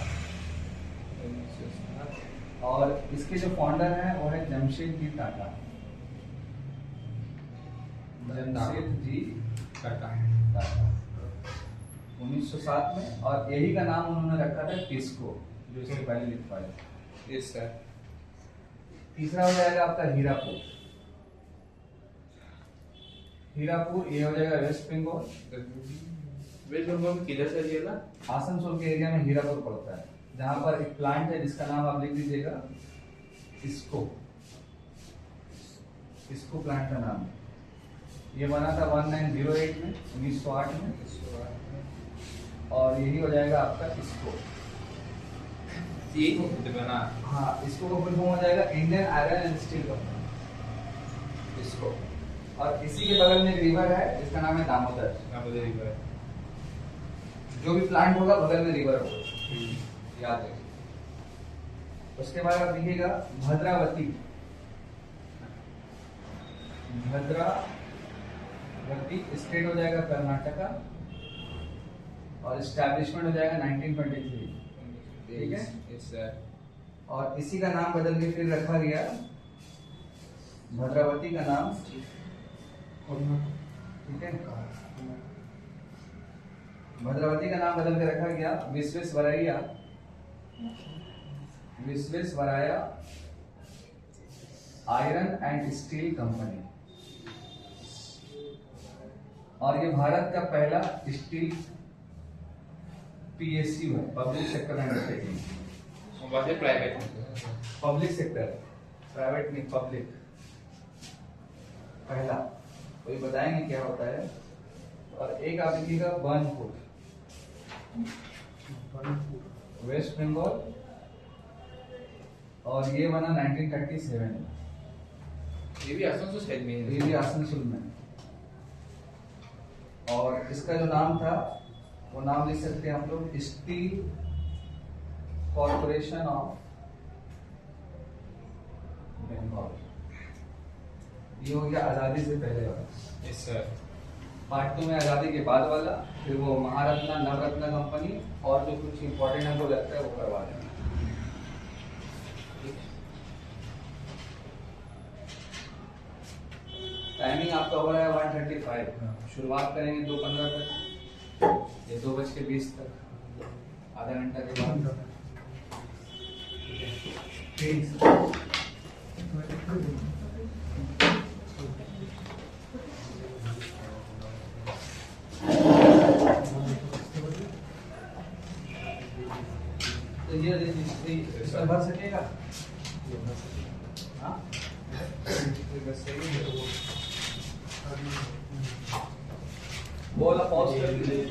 [SPEAKER 1] और इसके जो फाउंडर हैं वो है जमशेदजी टाटा, जमशेदजी
[SPEAKER 2] टाटा।
[SPEAKER 1] टाटा 1907 में, और यही का नाम उन्होंने रखा था टिस्को, जो इससे पहले लिखवाया।
[SPEAKER 2] Yes sir.
[SPEAKER 1] तीसरा हो जाएगा आपका हीरापुर। हीरापुर ये हो जाएगा वेस्ट बंगाल,
[SPEAKER 2] वेस्ट बंगाल में किधर से एरिया था?
[SPEAKER 1] आसनसोल के एरिया में हीरापुर पड़ता है, जहां पर एक प्लांट है जिसका नाम आप लिख लीजिएगा इसको, इसको प्लांट का नाम है। ये बना था 1908 में, 1908 में, और यही हो जाएगा आपका इसको।
[SPEAKER 2] ये बना।
[SPEAKER 1] हाँ, इसको का फुल फॉर्म हो जाएगा Indian iron and steel company, इसको। और इसी के बगल में एक रिवर है जिसका नाम है दामोदर।
[SPEAKER 2] दामोदर रिवर।
[SPEAKER 1] जो भी प्लांट होगा बगल में रिवर होगा, याद रखिए। उसके बाद आप लिखिएगा भद्रावती। भद्रावती स्टेट हो जाएगा कर्नाटका, और एस्टैब्लिशमेंट हो जाएगा 1923। ठीक है,
[SPEAKER 2] यस सर।
[SPEAKER 1] और इसी का नाम बदल के फिर रखा गया, भद्रावती का नाम, ठीक है, भद्रावती का नाम बदल के रखा गया Visvesvaraya, Visvesvaraya iron and steel company. और ये भारत का पहला स्टील PSU है, पब्लिक सेक्टर अंडरटेकिंग।
[SPEAKER 2] बात है प्राइवेट।
[SPEAKER 1] पब्लिक सेक्टर, प्राइवेट नहीं, पब्लिक पहला। तो ये बताएंगे क्या होता है। और एक आप लिखिएगा बनपुर, वेस्ट बंगाल, और ये बना 1937 में।
[SPEAKER 2] ये भी आसनसोल साइड में है।
[SPEAKER 1] ये भी आसनसोल में। और इसका जो नाम था वो नाम लिख सकते हैं हम लोग, स्टील कॉर्पोरेशन ऑफ ये हो गया आजादी से पहले वाला।
[SPEAKER 2] Yes sir.
[SPEAKER 1] पार्ट 2 में आजादी के बाद वाला, फिर वो महारत्ना नवरत्न कंपनी और जो कुछ इंपॉर्टेंट हमको लगता है वो करवा देना। टाइमिंग आपका हो रहा है 1:35। शुरुआत करेंगे 2:15 तक, ये 2:20 तक, आधा घंटा के बाद। तो ये इसमें भर सकेगा? हाँ? बस सही है। वो वाला पॉज कर दीजिए।